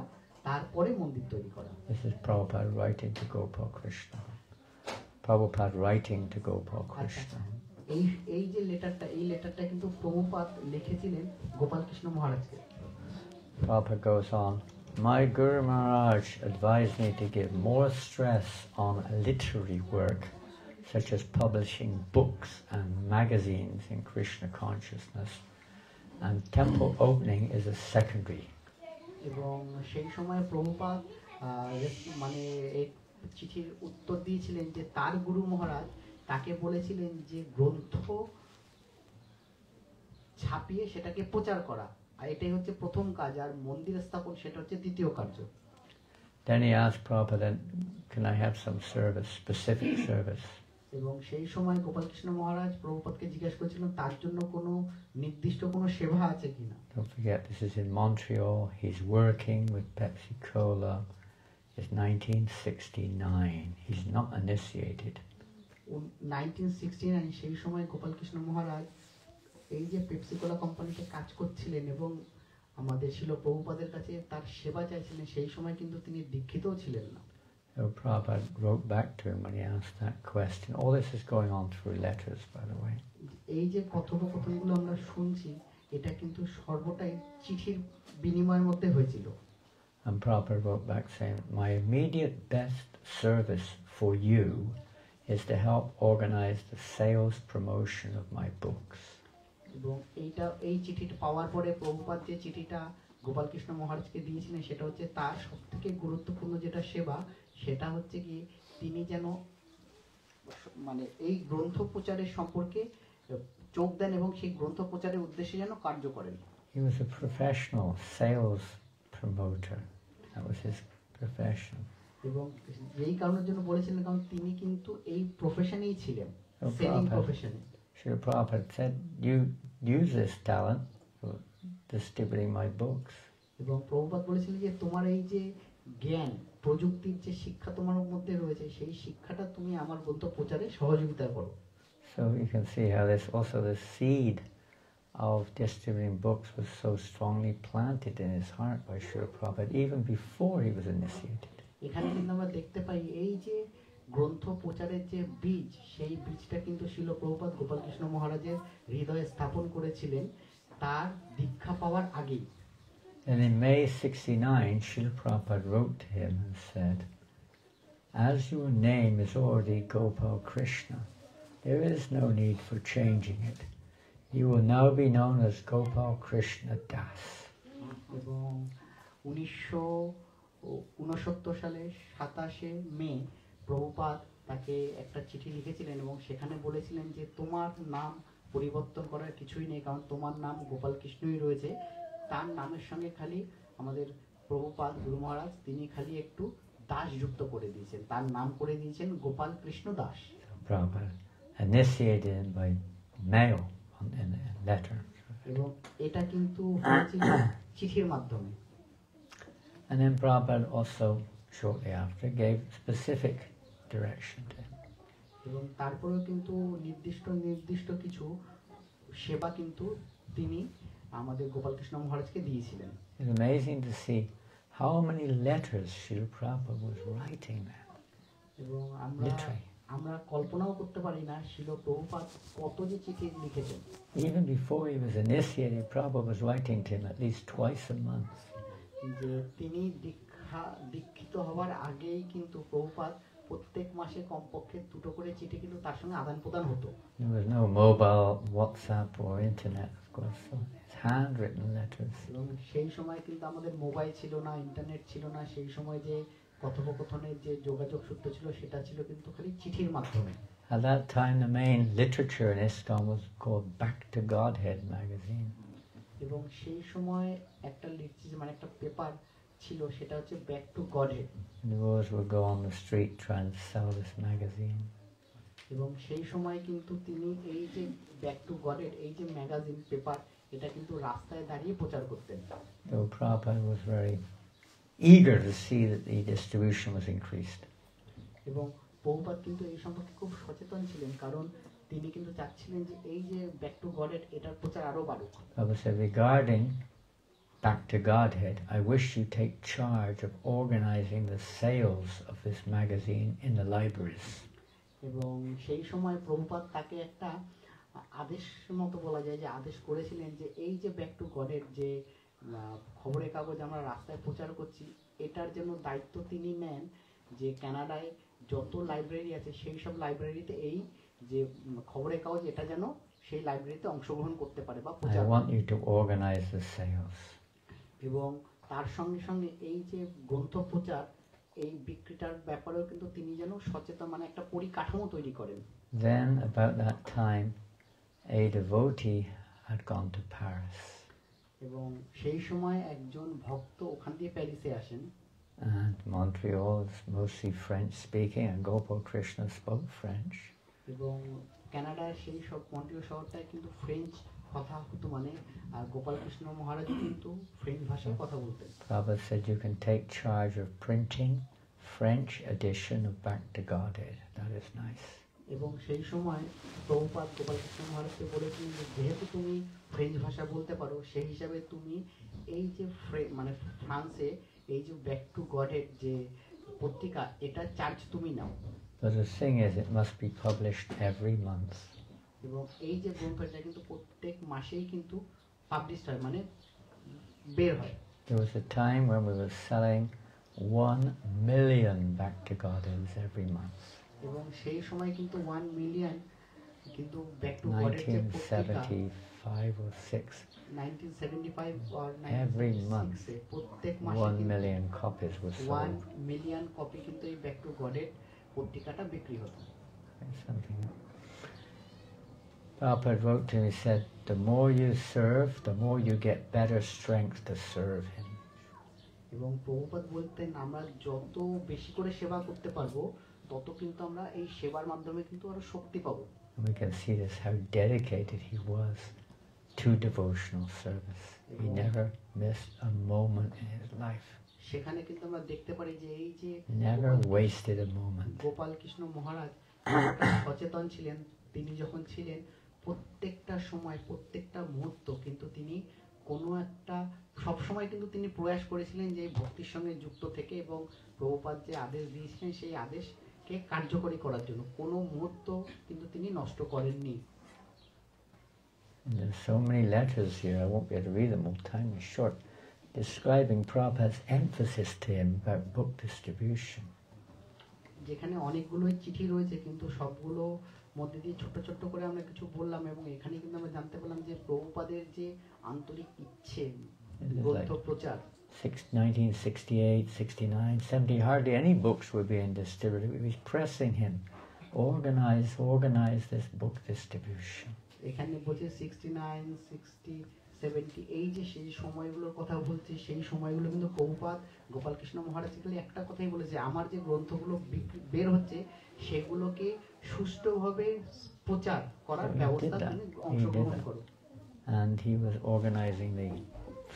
তারপরে মন্দির তৈরি করা। This is Prabhupada writing to Gopal Krishna. Prabhupada writing to Gopal Krishna. এই যে লেটারটা, এই লেটারটা কিন্তু প্রভুপাদ লিখেছিলেন গোপাল কৃষ্ণ মহারাজকে। Prabhupada goes on, my Guru Maharaj advised me to give more stress on literary work, such as publishing books and magazines in Krishna consciousness, and temple opening is a secondary. এবং সেই সময় প্রভুপাদ মানে এই চিঠির উত্তর দিয়েছিলেন যে তার গুরু মহারাজ তাকে বলেছিলেন যে গ্রন্থ ছাপিয়ে সেটাকে প্রচার করা, আর এটাই হচ্ছে প্রথম কাজ, আর মন্দির স্থাপন সেটা হচ্ছে দ্বিতীয় কার্য। Then he asked Prabhupada, can I have some service, specific service? এবং সেই সময় গোপালকৃষ্ণ মহারাজ প্রভুপাদকে জিজ্ঞাসা করেছিলেন তার জন্য কোনো নির্দিষ্ট কোনো সেবা আছে কিনা। Don't forget, this is in Montreal. He's working with Pepsi Cola. It's 1969. He's not initiated. 1969 সেই সময় গোপালকৃষ্ণ মহারাজ এই যে পেপসি কোলা কোম্পানিতে কাজ করছিলেন এবং আমাদের ছিল প্রভুপাদের কাছে তার সেবা চাইছিলেন, সেই সময় কিন্তু তিনি দীক্ষিতও ছিলেন না। So Prabhupada wrote back to him when he asked that question. All this is going on through letters, by the way. এই যে কথোপকথনগুলো আমরা শুনছি এটা কিন্তু সর্বটাই চিঠির বিনিময়ের মধ্যে হয়েছিল। And Prabhupada wrote back saying, my immediate best service for you is to help organize the sales promotion of my books. এবং এই চিঠিটা পাওয়ার পরে প্রভুপাদ যে চিঠিটা গোপালকৃষ্ণ মহারাজকে দিয়েছিলেন সেটা হচ্ছে তার সবথেকে গুরুত্বপূর্ণ যেটা সেবা, সেটা হচ্ছে কি তিনি যেন মানে এই গ্রন্থ প্রচারের সম্পর্কে যোগ দেন এবং সেই গ্রন্থ প্রচারের উদ্দেশ্যে যেন কার্য করেন। He was a professional sales promoter. That was his profession. এবং এই কারণের জন্য বলেছিলেন কারণ তিনি কিন্তু এই প্রফেশনেই ছিলেন, Oh, সেলিং Prabhupada. প্রফেশনে। Srila Prabhupada said, you use this talent for distributing my books. এবং প্রভুপাদ বলেছিলেন যে তোমার এই যে জ্ঞান প্রযুক্তির যে শিক্ষা তোমার মধ্যে রয়েছে সেই শিক্ষাটা তুমি আমার গ্রন্থ প্রচারে সহযোগিতা করো। So you can see how this also the seed of distributing books was so strongly planted in his heart by Srila Prabhupada even before he was initiated. এখানে কিন্তু আমরা দেখতে পাই এই যে গ্রন্থ প্রচারের যে বীজ, সেই বীজটা কিন্তু শিল প্রভুপাদ গোপালকৃষ্ণ মহারাজের হৃদয়ে স্থাপন করেছিলেন তার দীক্ষা পাওয়ার আগেই। And in May 69, Srila Prabhupada wrote to him and said, as your name is already Gopal Krishna, there is no need for changing it. You will now be known as Gopal Krishna Das. এবং 1969 সালে 27 মে প্রভুপাদ তাকে একটা চিঠি লিখেছিলেন এবং সেখানে বলেছিলেন যে তোমার নাম পরিবর্তন করার কিছুই নেই, কারণ তোমার নাম গোপাল কৃষ্ণই রয়েছে। তার নামের সঙ্গে খালি আমাদের প্রভুপাদ গুরু মহারাজ তিনি খালি একটু দাস যুক্ত করে দিয়েছেন, তার নাম করে দিয়েছেন Gopal Krishna Das. Prabhupada initiated him by mail in a letter. এবং এটা কিন্তু হয়েছিল চিঠির মাধ্যমে। And then Prabhupada also, shortly after, gave specific direction to him. এবং তারপরেও কিন্তু নির্দিষ্ট কিছু সেবা কিন্তু তিনি আমাদের গোপালকৃষ্ণ মহারাজকে দিয়েছিলেন। It's amazing to see how many letters Srila Prabhupada was writing then. এবং Literally. আমরা কল্পনাও করতে পারি না শিল প্রভুপাদ কত যে চিঠি লিখেছেন। Even before he was initiated, Prabhupada was writing to him at least twice a month. যে তিনি দীক্ষিত হওয়ার আগেই কিন্তু প্রভুপাদ প্রত্যেক মাসে কমপক্ষে 2টো করে চিঠি কিন্তু তার সঙ্গে আদান প্রদান হতো। There was no mobile, WhatsApp or internet, of course, so it's handwritten letters. এবং সেই সময় কিন্তু আমাদের মোবাইল ছিল না, ইন্টারনেট ছিল না, সেই সময় যে কথোপকথনের যে যোগাযোগ সূত্র ছিল সেটা ছিল কিন্তু খালি চিঠির মাধ্যমে। At that time, the main literature in ISKCON was called Back to Godhead magazine. এবং সেই সময় একটা লিটারেচার মানে একটা পেপার ছিল সেটা হচ্ছে back to Godhead. And the boys would go on the street trying to sell this magazine. এবং সেই সময় কিন্তু তিনি এই যে ব্যাক টু গডহেড এই যে ম্যাগাজিন পেপার এটা কিন্তু রাস্তায় দাঁড়িয়ে প্রচার করতেন। So Prabhupada was very eager to see that the distribution was increased. এবং প্রভুপাদ কিন্তু এই সম্পর্কে খুব সচেতন ছিলেন, কারণ তিনি কিন্তু চাচ্ছিলেন যে এই যে ব্যাক টু গডহেড এটার প্রচার আরো বাড়ুক। Prabhupada said, regarding Back to Godhead, I wish you take charge of organizing the sales of this magazine in the libraries. এবং সেই সময় প্রভুপাদ তাকে একটা আদেশ মতো বলা যায় যে আদেশ করেছিলেন যে এই যে ব্যাক টু গডের যে খবরের কাগজ আমরা রাস্তায় প্রচার করছি এটার জন্য দায়িত্ব তিনি নেন যে কানাডায় যত লাইব্রেরি আছে সেই সব লাইব্রেরিতে এই যে খবরের কাগজ এটা যেন সেই লাইব্রেরিতে অংশগ্রহণ করতে পারে বা I want you to organize the sales. এবং তার সঙ্গে সঙ্গে এই যে গ্রন্থ প্রচার এই বিক্রিটার ব্যাপারেও কিন্তু তিনি যেন সচেতন মানে একটা পরিকাঠামো তৈরি করেন। Then, about that time, a devotee had gone to Paris. এবং সেই সময় একজন ভক্ত ওখান দিয়ে প্যারিসে আসেন। And Montreal is mostly French speaking, and Gopal Krishna spoke French. এবং কানাডার সেই সব মন্ট্রিয়ল শহরটায় কিন্তু ফ্রেঞ্চ কথা হতো, মানে আর গোপালকৃষ্ণ মহারাজ কিন্তু ফ্রেঞ্চ ভাষায় কথা বলতেন। Prabhupada said you can take charge of printing French edition of Back to Godhead. That is nice. এবং সেই সময় প্রভুপাদ গোপালকৃষ্ণ মহারাজকে বলেছিলেন যে যেহেতু তুমি ফ্রেঞ্চ ভাষা বলতে পারো, সেই হিসাবে তুমি এই যে মানে ফ্রান্সে এই যে ব্যাক টু গডের যে পত্রিকা, এটা চার্জ তুমি নাও। But the thing is, it must be published every month. এবং এই যে গ্রন্থটা কিন্তু প্রত্যেক মাসেই কিন্তু পাবলিশ হয়, মানে বের হয়। There was a time when we were selling 1 million Back to Godheads every month. এবং সেই সময় কিন্তু 1 মিলিয়ন কিন্তু ব্যাক টু গডের যে পত্রিকা 1975 or 6. 1975 or Every month, 1996 প্রত্যেক মাসে 1 million copies were 1 sold. Million copy কিন্তু এই ব্যাক টু গডের পত্রিকাটা বিক্রি হতো। Something. Prabhupada wrote to me, he said, the more you serve, the more you get better strength to serve him. এবং প্রভুপাদ বলতেন আমরা যত বেশি করে সেবা করতে পারবো, তত কিন্তু আমরা এই সেবার মাধ্যমে কিন্তু আরো শক্তি পাবো। And we can see this, how dedicated he was to devotional service. He never missed a moment in his life. সেখানে কিন্তু আমরা দেখতে পারি যে এই যে Never wasted a moment. Gopal Krishna মহারাজ সচেতন ছিলেন, তিনি যখন ছিলেন প্রত্যেকটা সময় প্রত্যেকটা মুহূর্ত কিন্তু তিনি কোনো একটা সব সময় কিন্তু তিনি প্রয়াস করেছিলেন যে ভক্তির সঙ্গে যুক্ত থেকে এবং প্রভুপাদ যে আদেশ দিয়েছিলেন সেই আদেশকে কার্যকরী করার জন্য কোনো মুহূর্ত কিন্তু তিনি নষ্ট করেননি। And there's so many letters here, I won't be able to read them all, time is short, describing Prabhupada's emphasis to him about book distribution. যেখানে অনেকগুলো চিঠি রয়েছে কিন্তু সবগুলো মধ্যে দিয়ে ছোট ছোট করে আমরা কিছু বললাম, এবং এখানে কিন্তু আমরা জানতে পারলাম যে প্রভুপাদের যে আন্তরিক ইচ্ছে গ্রন্থ প্রচার। 1968, 69, 70, hardly any books were being distributed. He was pressing him, organize this book distribution. এখানে বলছে 69, 60, 70 এই যে সেই সময়গুলোর কথা বলছি, সেই সময়গুলো কিন্তু প্রভুপাদ গোপালকৃষ্ণ মহারাজ কিন্তু একটা কথাই বলেছে, আমার যে গ্রন্থগুলো বের হচ্ছে সেগুলোকে সুষ্ঠুভাবে প্রচার করার ব্যবস্থা তুমি অংশগ্রহণ করো। And he was organizing the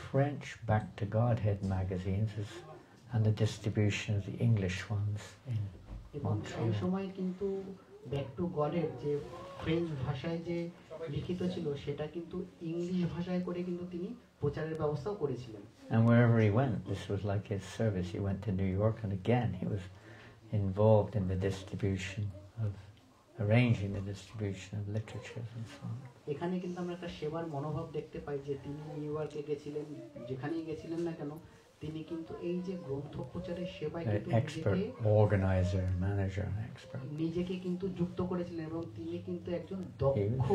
French Back to Godhead magazines and the distribution of the English ones in Montreal. এই সময় কিন্তু ব্যাক টু গডের যে ফ্রেঞ্চ ভাষায় যে লিখিত ছিল সেটা কিন্তু ইংলিশ ভাষায় করে কিন্তু তিনি প্রচারের ব্যবস্থাও করেছিলেন। And wherever he went, this was like his service. He went to New York and again he was involved in the distribution of arranging the distribution of literatures and so on. এখানে কিন্তু আমরা একটা সেবার মনোভাব দেখতে পাই যে তিনি new ইয়র্কে গেছিলেন, যেখানেই গেছিলেন না কেন তিনি কিন্তু এই যে গ্রন্থ প্রচারের সেবায় কিন্তু Expert organizer, manager, expert. নিজেকে কিন্তু যুক্ত করেছিলেন এবং তিনি কিন্তু একজন দক্ষ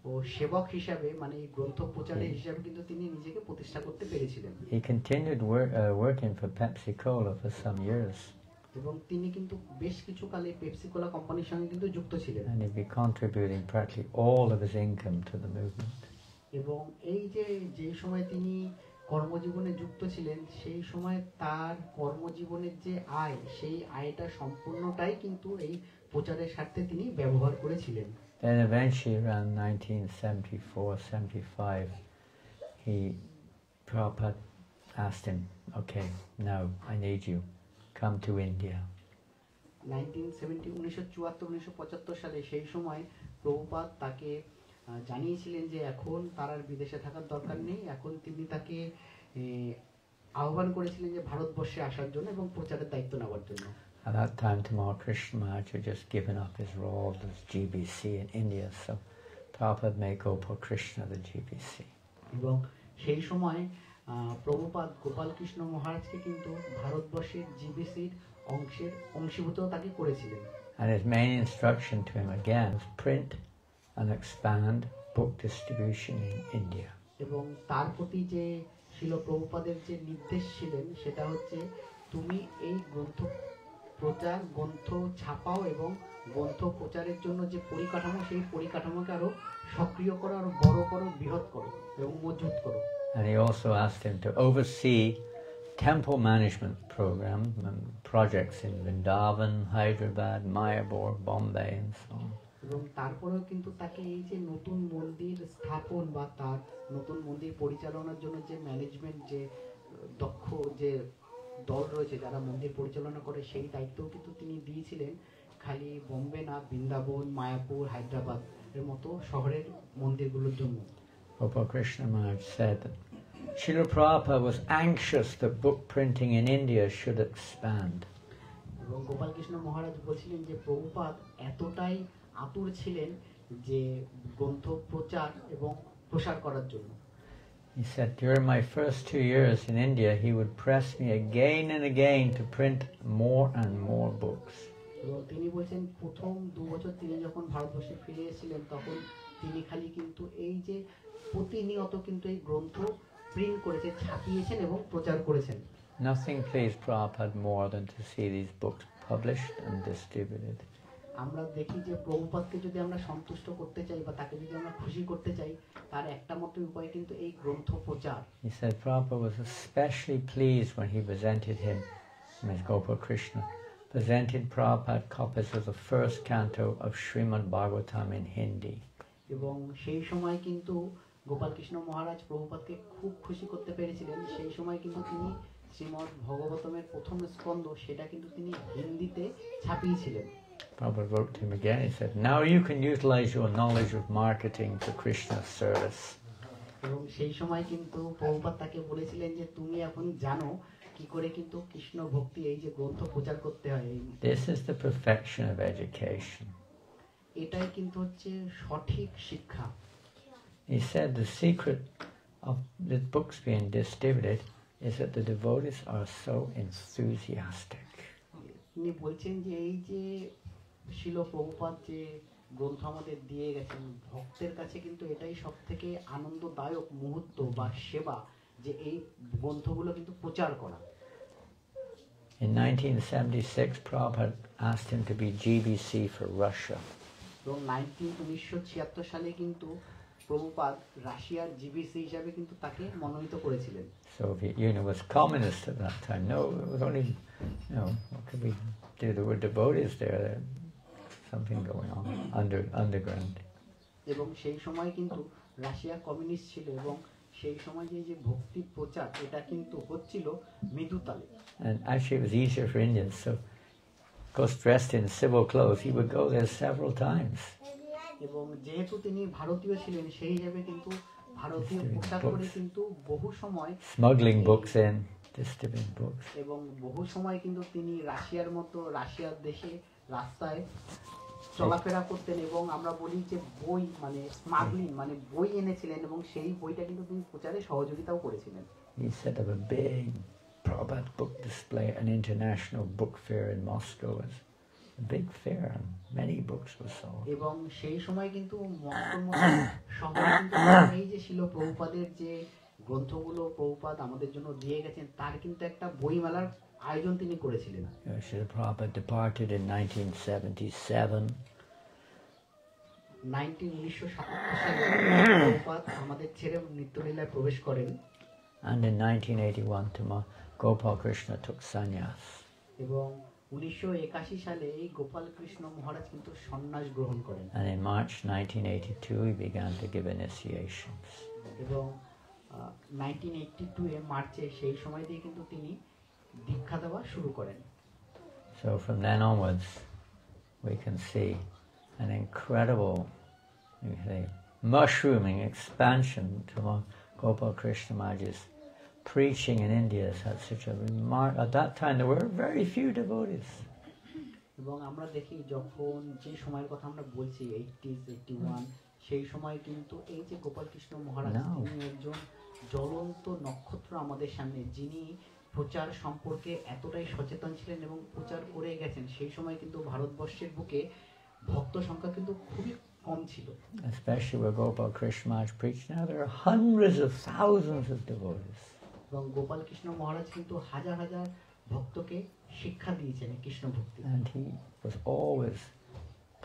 ও সেবক হিসাবে মানে এই গ্রন্থ প্রচারের হিসাবে কিন্তু তিনি নিজেকে প্রতিষ্ঠা করতে পেরেছিলেন। He continued working for Pepsi Cola for some years. এবং তিনি কিন্তু বেশ কিছু কালে পেপসি কোলা কোম্পানির সঙ্গে কিন্তু যুক্ত ছিলেন। And he'd be contributing practically all of his income to the movement. এবং এই যে সময় তিনি কর্মজীবনে যুক্ত ছিলেন সেই সময় তার কর্মজীবনের যে আয়, সেই আয়টা সম্পূর্ণটাই কিন্তু এই প্রচারের স্বার্থে তিনি ব্যবহার করেছিলেন। Then eventually around 1974-75 Prabhupada asked him, okay, now I need you, come to India. 1974-1975 সালে সেই সময় প্রভুপাদ তাকে জানিয়েছিলেন যে এখন তার আর বিদেশে থাকার দরকার নেই, এখন তিনি তাকে আহ্বান করেছিলেন যে ভারতবর্ষে আসার জন্য এবং প্রচারের দায়িত্ব নেওয়ার জন্য। At that time Tamal Krishna Maharaj had just given up his role as GBC in India, so Prabhupada made Gopal Krishna the GBC. এবং সেই সময় প্রভুপাদ গোপাল কৃষ্ণ মহারাজকে কিন্তু ভারতবর্ষের জিবিসির অংশীভূত তাকে করেছিলেন। And his main instruction to him again was print and expand book distribution in India. এবং তার প্রতি যে শিল প্রভুপাদের যে নির্দেশ ছিলেন সেটা হচ্ছে তুমি এই গ্রন্থ প্রচার, গ্রন্থ ছাপাও এবং গ্রন্থ প্রচারের জন্য যে পরিকাঠামো সেই পরিকাঠামোকে আরো সক্রিয় করো, আরো বড় করো, বৃহৎ করো এবং মজবুত করো। And he also asked him to oversee temple management program and projects in Vrindavan, Hyderabad, Mayapur, Bombay and so on. এবং তারপরেও কিন্তু তাকে এই যে নতুন মন্দির স্থাপন বা তার নতুন মন্দির পরিচালনার জন্য যে ম্যানেজমেন্ট যে দক্ষ যে দল রয়েছে যারা মন্দির পরিচালনা করে সেই দায়িত্বও কিন্তু তিনি দিয়েছিলেন খালি বোম্বে না, বৃন্দাবন, মায়াপুর, হায়দ্রাবাদ এর মতো শহরের মন্দিরগুলোর জন্য। Gopal Krishna Maharaj said that Srila Prabhupada was anxious that book printing in India should expand. এবং গোপাল কৃষ্ণ মহারাজ বলছিলেন যে প্রভুপাদ এতটাই আতুর ছিলেন যে গ্রন্থ প্রচার এবং প্রসার করার জন্য। He said during my first 2 years in India, he would press me again and again to print more and more books. এবং তিনি বলছেন প্রথম 2 বছর তিনি যখন ভারতবর্ষে ফিরে এসেছিলেন তখন তিনি খালি কিন্তু এই যে প্রতিনিয়ত কিন্তু এই গ্রন্থ প্রিন্ট করেছেন, ছাপিয়েছেন এবং প্রচার করেছেন। Nothing pleased Prabhupada more than to see these books published and distributed. আমরা দেখি যে প্রভুপাদকে যদি আমরা সন্তুষ্ট করতে চাই বা তাকে যদি আমরা খুশি করতে চাই তার একটা মাত্র উপায় কিন্তু এই গ্রন্থ প্রচার। He said Prabhupada was especially pleased when he presented him, Ms. Gopal Krishna, presented Prabhupada copies of the first canto of Srimad Bhagavatam in Hindi. এবং সেই সময় কিন্তু গোপাল কৃষ্ণ মহারাজ প্রভুপাদকে খুব খুশি করতে পেরেছিলেন। সেই সময় কিন্তু তিনি শ্রীমদ্ ভগবতমের প্রথম স্কন্ধ সেটা কিন্তু তিনি হিন্দিতে ছাপিয়েছিলেন। Prabhupada wrote to him again, he said, now you can utilize your knowledge of marketing for Krishna's service. এবং সেই সময় কিন্তু প্রভুপাদ তাকে বলেছিলেন যে তুমি এখন জানো কি করে কিন্তু কৃষ্ণ ভক্তি এই যে গ্রন্থ প্রচার করতে হয়। This is the perfection of education. এটাই কিন্তু হচ্ছে সঠিক শিক্ষা। He said the secret of the books being distributed is that the devotees are so enthusiastic. তিনি বলছেন যে এই যে শিল প্রভুপাদ যে গ্রন্থ আমাদের দিয়ে গেছেন ভক্তের কাছে কিন্তু এটাই সব থেকে আনন্দদায়ক মুহূর্ত বা সেবা যে এই গ্রন্থগুলো কিন্তু প্রচার করা। In 1976, Prabhupada asked him to be GBC for Russia. এবং 1976 সালে কিন্তু প্রভুপাদ রাশিয়ার জিবিসি হিসাবে কিন্তু তাকে মনোনীত করেছিলেন। Soviet Union was communist at that time. No, it was only, what could we do? There were devotees there. Something going on underground. এবং সেই সময় কিন্তু রাশিয়া কমিউনিস্ট ছিল এবং সেই সময় যে ভক্তি প্রচার এটা কিন্তু হচ্ছিল মৃদুতালে। And actually it was easier for Indians, so because dressed in civil clothes, he would go there several times. এবং যেহেতু তিনি ভারতীয় ছিলেন সেই হিসাবে কিন্তু ভারতীয় পোশাক পরে কিন্তু বহু সময় smuggling books in, distributing books. এবং বহু সময় কিন্তু তিনি রাশিয়ার মতো রাশিয়ার দেশে রাস্তায় চলাফেরা করতেন এবং আমরা বলি যে বই মানে স্মাগলিং মানে বই এনেছিলেন এবং সেই বইটা কিন্তু তিনি প্রচারে সহযোগিতাও করেছিলেন। He set up a big Prabhupada book display, an international book fair in Moscow. It was a big fair and many books were sold. এবং সেই সময় কিন্তু মস্কোর মতো শহরে কিন্তু এই যে শিল প্রভুপাদের যে গ্রন্থগুলো প্রভুপাদ আমাদের জন্য দিয়ে গেছেন তার কিন্তু একটা বইমেলার আয়োজন তিনি করেছিলেন। Srila Prabhupada departed in 1977. 1977 সালে প্রভুপাদ আমাদের ছেড়ে নিত্যলীলায় প্রবেশ করেন। And in 1981, Gopal Krishna took sannyas. এবং 1981 সালে এই গোপাল কৃষ্ণ মহারাজ কিন্তু সন্ন্যাস গ্রহণ করেন। And in March 1982, he began to give initiations. এবং 1982 এ মার্চে সেই সময় দিয়ে কিন্তু তিনি দীক্ষা দেওয়া শুরু করেন। So from then onwards, we can see an incredible mushrooming expansion to Gopal Krishna Maharaj's preaching in India has had such a at that time there were very few devotees. এবং আমরা দেখি যখন যে সময়ের কথা আমরা বলছি 80s 81 সেই সময় কিন্তু এই যে গোপাল কৃষ্ণ মহারাজ তিনি একজন জ্বলন্ত নক্ষত্র আমাদের সামনে যিনি প্রচার সম্পর্কে এতটাই সচেতন ছিলেন এবং প্রচার করে গেছেন। সেই সময় কিন্তু ভারতবর্ষের বুকে ভক্ত সংখ্যা কিন্তু খুবই কম ছিল। Especially where Gopal Krishna Maharaj preached, now there are hundreds of thousands of devotees. এবং গোপাল কৃষ্ণ মহারাজ কিন্তু হাজার হাজার ভক্তকে শিক্ষা দিয়েছেন কৃষ্ণ ভক্তি। And he was always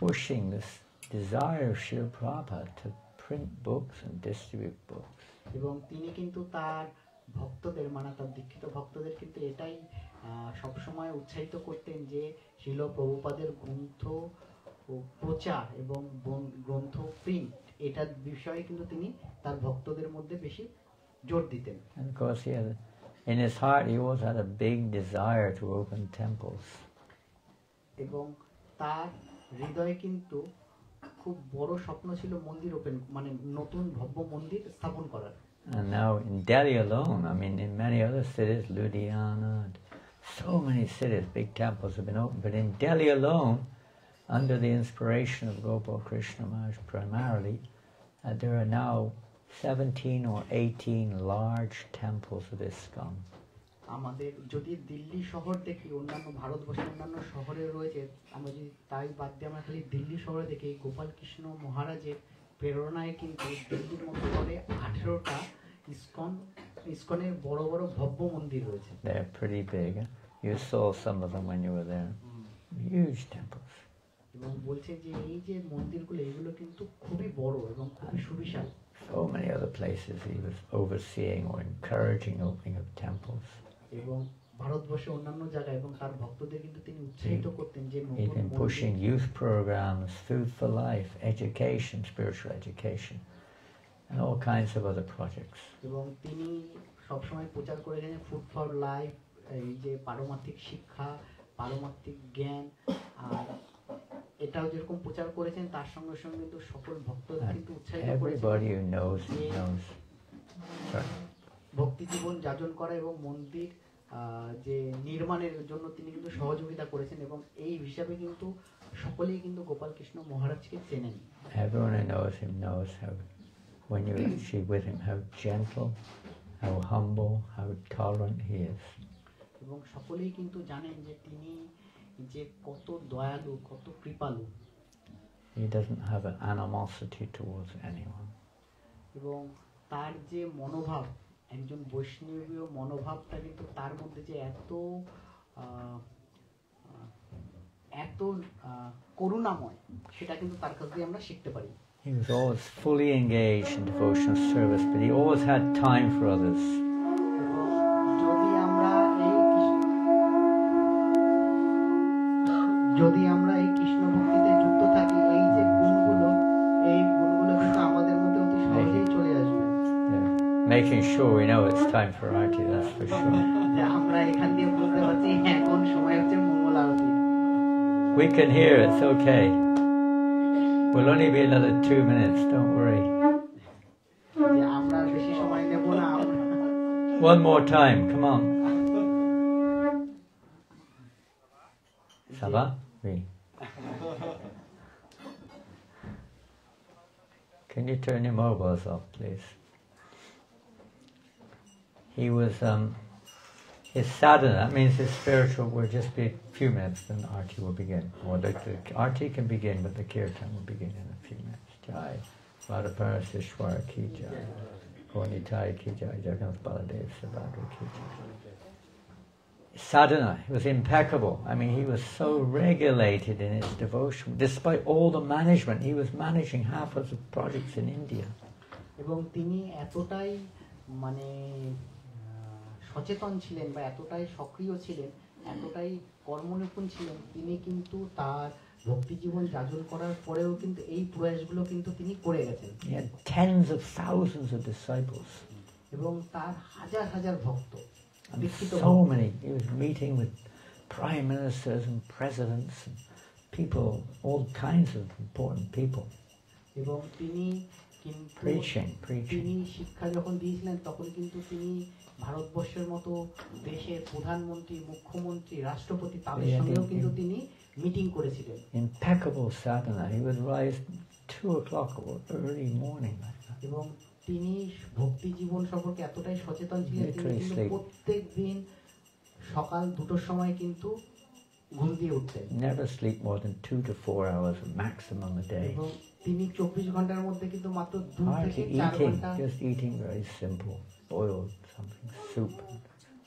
pushing this desire of Srila Prabhupada to print books and distribute books. এবং তিনি কিন্তু তার ভক্তদের মানে তার দীক্ষিত ভক্তদের কিন্তু এটাই সবসময় উৎসাহিত করতেন যে শিল প্রভুপাদের গ্রন্থ ও প্রচার এবং গ্রন্থ প্রিন্ট এটার বিষয়ে কিন্তু তিনি তার ভক্তদের মধ্যে বেশি জোর দিতেন। And of course, in his heart, he always had a big desire to open temples. এবং তার হৃদয়ে কিন্তু খুব বড় স্বপ্ন ছিল মন্দির ওপেন, মানে নতুন ভব্য মন্দির স্থাপন করার। And now in Delhi alone, I mean, in many other cities, Ludhiana, and so many cities, big temples have been opened. But in Delhi alone, under the inspiration of Gopal Krishna Maharaj primarily, there are now 17 or 18 large temples of ISKCON. আমাদের যদি দিল্লি শহর দেখি, অন্যান্য ভারতবর্ষের অন্যান্য শহরে রয়েছে, আমরা যদি তাই বাদ দিয়ে আমরা খালি দিল্লি শহরে দেখি, গোপাল কৃষ্ণ মহারাজের প্রেরণায় কিন্তু দিল্লির মতো করে 18টা ইসকনের বড় বড় ভব্য মন্দির রয়েছে। They're pretty big. You saw some of them when you were there. Huge temples. এবং বলছে যে এই যে মন্দিরগুলো, এগুলো কিন্তু খুবই বড় এবং খুবই সুবিশাল। So many other places he was overseeing or encouraging opening of temples. এবং ভারতবর্ষে অন্যান্য জায়গায় এবং তার ভক্তদের কিন্তু তিনি উৎসাহিত করতেন যে He's been pushing youth programs, food for life, education, spiritual education, and all kinds of other projects. এবং তিনি সবসময় প্রচার করেছেন ফুড ফর লাইফ, এই যে পারমার্থিক শিক্ষা, পারমার্থিক জ্ঞান, আর এটাও যেরকম প্রচার করেছেন তার সঙ্গে সঙ্গে কিন্তু সকল ভক্তদের কিন্তু উৎসাহিত Everybody করেছেন who knows knows. Sorry. ভক্তি জীবন যাজন করা এবং মন্দির যে নির্মাণের জন্য তিনি কিন্তু সহযোগিতা করেছেন, এবং এই হিসাবে কিন্তু সকলেই কিন্তু গোপাল কৃষ্ণ মহারাজকে চেনেন। Everyone who knows him knows how, when you're actually with him, how gentle, how humble, how tolerant he is. এবং সকলেই কিন্তু জানেন যে তিনি যে কত দয়ালু, কত কৃপালু। He doesn't have an animosity towards anyone. এবং তার যে মনোভাব, একজন বৈষ্ণবীয় মনোভাবটা কিন্তু তার মধ্যে যে এত করুণাময়, সেটা কিন্তু তার কাছ দিয়ে আমরা শিখতে পারি। He was always fully engaged in devotional service, but he always had time for others. এবং যদি আমরা এই কৃষ্ণ ভক্তিতে যুক্ত থাকি, এই যে গুণগুলো কিন্তু আমাদের মধ্যে অতি সহজেই চলে আসবে। Yeah. Making sure we know it's time for Aarti, that's for sure. যে আমরা এখান দিয়ে বুঝতে পারছি এখন সময় হচ্ছে মঙ্গল আরতি। We can hear, it's okay. We'll only be another 2 minutes, don't worry. যে আমরা বেশি সময় নেব না। One more time, come on. Ça va? Oui. Can you turn your mobiles off, please? He was, his sadhana, that means his spiritual, will just be a few minutes, then Aarti will begin. Or the Aarti can begin, but the Kirtan will begin in a few minutes. Jai, Radhaparasishwara ki jai, Gornitai ki jai, Jagannath Baladev Subhadra ki jai. Sadhana, he was impeccable. I mean, he was so regulated in his devotion. Despite all the management, he was managing half of the projects in India. এবং তিনি এতটাই মানে সচেতন ছিলেন বা এতটাই সক্রিয় ছিলেন, এতটাই কর্মনিপুণ ছিলেন, তিনি কিন্তু তার ভক্তি জীবন যাজন করার পরেও কিন্তু এই প্রয়াসগুলো কিন্তু তিনি করে গেছেন। He had tens of thousands of disciples. এবং তার হাজার হাজার ভক্ত, And so many. He was meeting with prime ministers and presidents and people, all kinds of important people. এবং তিনি কিন্তু Preaching. তিনি শিক্ষা যখন দিয়েছিলেন তখন কিন্তু তিনি ভারতবর্ষের মতো দেশের প্রধানমন্ত্রী, মুখ্যমন্ত্রী, রাষ্ট্রপতি তাদের সঙ্গেও কিন্তু তিনি মিটিং করেছিলেন। Impeccable sadhana. He would rise 2 o'clock or early morning like that. এবং তিনি ভক্তি জীবন সম্পর্কে এতটাই সচেতন ছিলেন, তিনি কিন্তু প্রত্যেক দিন সকাল 2টোর সময় কিন্তু ঘুম দিয়ে উঠতেন। Never sleep more than 2 to 4 hours maximum a day. এবং তিনি 24 ঘন্টার মধ্যে কিন্তু মাত্র 2 থেকে Hardly 4 eating, ঘন্টা, just eating very simple, boiled something, soup.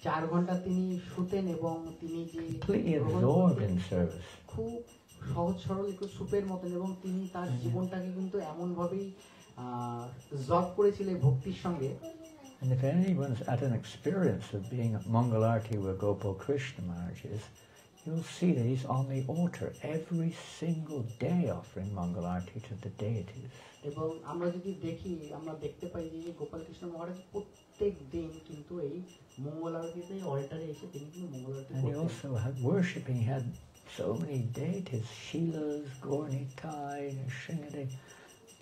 4 ঘন্টা তিনি শুতেন এবং তিনি যে Completely absorbed in service. খুব সহজ সরল একটু সুপের মতন, এবং তিনি তার জীবনটাকে কিন্তু এমনভাবেই জব করেছিলেন ভক্তির সঙ্গে। And if anyone's had an experience of being at Mangal Aarti where Gopal Krishna Maharaj is, you'll see that he's on the altar every single day offering Mangalarti to the deities. এবং আমরা যদি দেখি আমরা দেখতে পাই যে গোপাল কৃষ্ণ মহারাজ প্রত্যেক দিন কিন্তু এই মঙ্গল আরতিতে অল্টারে এসে তিনি কিন্তু মঙ্গল আরতি And he করতেন। also had worshipping, he had so many deities, Shilas, Gaurnitai, Sringade,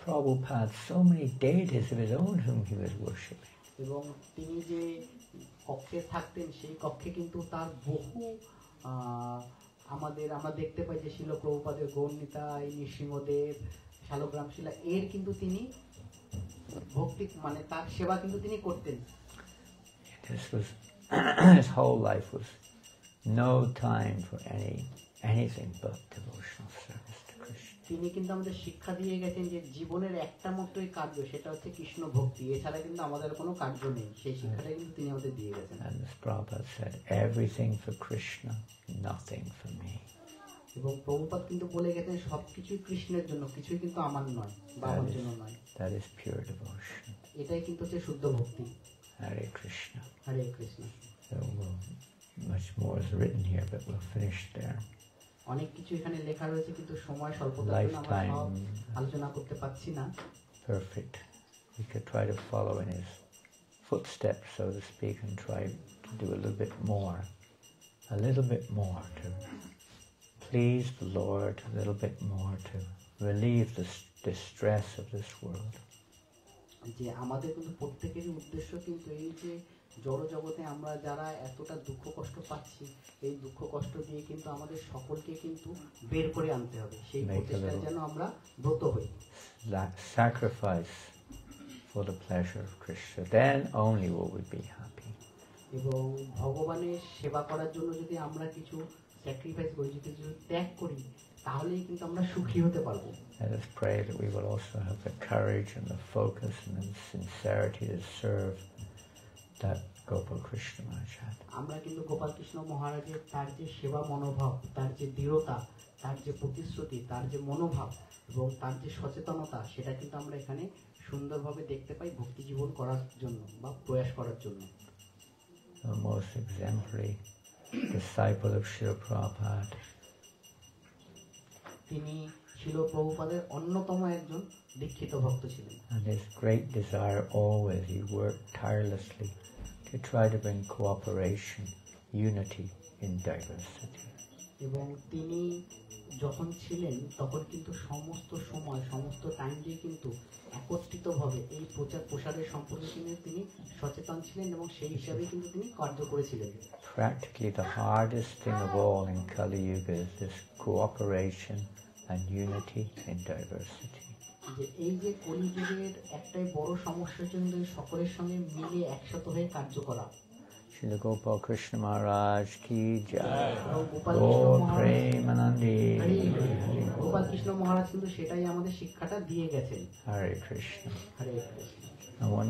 Prabhupada, so many deities of his own whom he was worshipping. এবং তিনি যে কক্ষে থাকতেন সেই কক্ষে কিন্তু তার বহু আমরা দেখতে পাই যে শিল প্রভুপাদের গৌরনিতাই, নৃসিংহদেব, শালগ্রাম শিলা এর কিন্তু তিনি ভক্তি মানে তার সেবা কিন্তু তিনি করতেন। This was his whole life was no time for anything but devotional service to Krishna. তিনি কিন্তু আমাদের শিক্ষা দিয়ে গেছেন যে জীবনের একটা মাত্রই কার্য, সেটা হচ্ছে কৃষ্ণ ভক্তি, এছাড়া কিন্তু আমাদের কোনো কার্য নেই। সেই শিক্ষাটা কিন্তু তিনি আমাদের দিয়ে গেছেন। And as Prabhupada said, everything for Krishna, nothing for me. এবং প্রভুপাদ কিন্তু বলে গেছেন সবকিছুই কৃষ্ণের জন্য, কিছুই কিন্তু আমার নয় বা আমার জন্য নয়। That is pure devotion. এটাই কিন্তু হচ্ছে শুদ্ধ ভক্তি। Hare Krishna. Hare Krishna. So much more is written here, but we'll finish there. অনেক কিছু এখানে লেখা রয়েছে কিন্তু সময় স্বল্পতার জন্য আমরা সব আলোচনা করতে পারছি না। Perfect. We could try to follow in his footsteps, so to speak, and try to do a little bit more to please the Lord, a little bit more to relieve the distress of this world. যে আমাদের কিন্তু প্রত্যেকেরই উদ্দেশ্য কিন্তু এই যে জড় জগতে আমরা যারা এতটা দুঃখ কষ্ট পাচ্ছি, এই দুঃখ কষ্ট দিয়ে কিন্তু আমাদের সকলকে কিন্তু বের করে আনতে হবে। সেই প্রচেষ্টায় যেন আমরা ব্রত হই। Sacrifice for the pleasure of Krishna, then only will we be happy. এবং ভগবানের সেবা করার জন্য যদি আমরা কিছু স্যাক্রিফাইস করি, যদি কিছু ত্যাগ করি, তাহলেই কিন্তু আমরা সুখী হতে পারবো। Let us pray that we will also have the courage and the focus and the sincerity to serve that Gopal Krishna Maharaj had. আমরা কিন্তু গোপাল কৃষ্ণ মহারাজের তার যে সেবা মনোভাব, তার যে দৃঢ়তা, তার যে প্রতিশ্রুতি, তার যে মনোভাব এবং তার যে সচেতনতা, সেটা কিন্তু আমরা এখানে সুন্দরভাবে দেখতে পাই ভক্তি জীবন করার জন্য বা প্রয়াস করার জন্য। The most exemplary disciple of Srila Prabhupada. তিনি শিল প্রভুপাদের অন্যতম একজন দীক্ষিত ভক্ত ছিলেন। And his great desire always, he worked tirelessly to try to bring cooperation, unity in diversity. এবং তিনি যখন ছিলেন তখন কিন্তু সমস্ত সময় সমস্ত টাইম দিয়ে কিন্তু একত্রিতভাবে এই প্রচার প্রসারের সম্পর্কে তিনি সচেতন ছিলেন এবং সেই হিসাবে কিন্তু তিনি কার্য করেছিলেন। Practically the hardest thing of all in Kali Yuga is this cooperation and unity in diversity. যে এই যে কলিযুগের একটাই বড় সমস্যা কিন্তু সকলের সঙ্গে মিলে একসাথে হয়ে কার্য করা। Srila Gopal Krishna Maharaj ki jai. Gopal Premanandi. Krishna মহারাজ কিন্তু সেটাই আমাদের শিক্ষাটা দিয়ে গেছেন। Hare Krishna. Hare Krishna. I wonder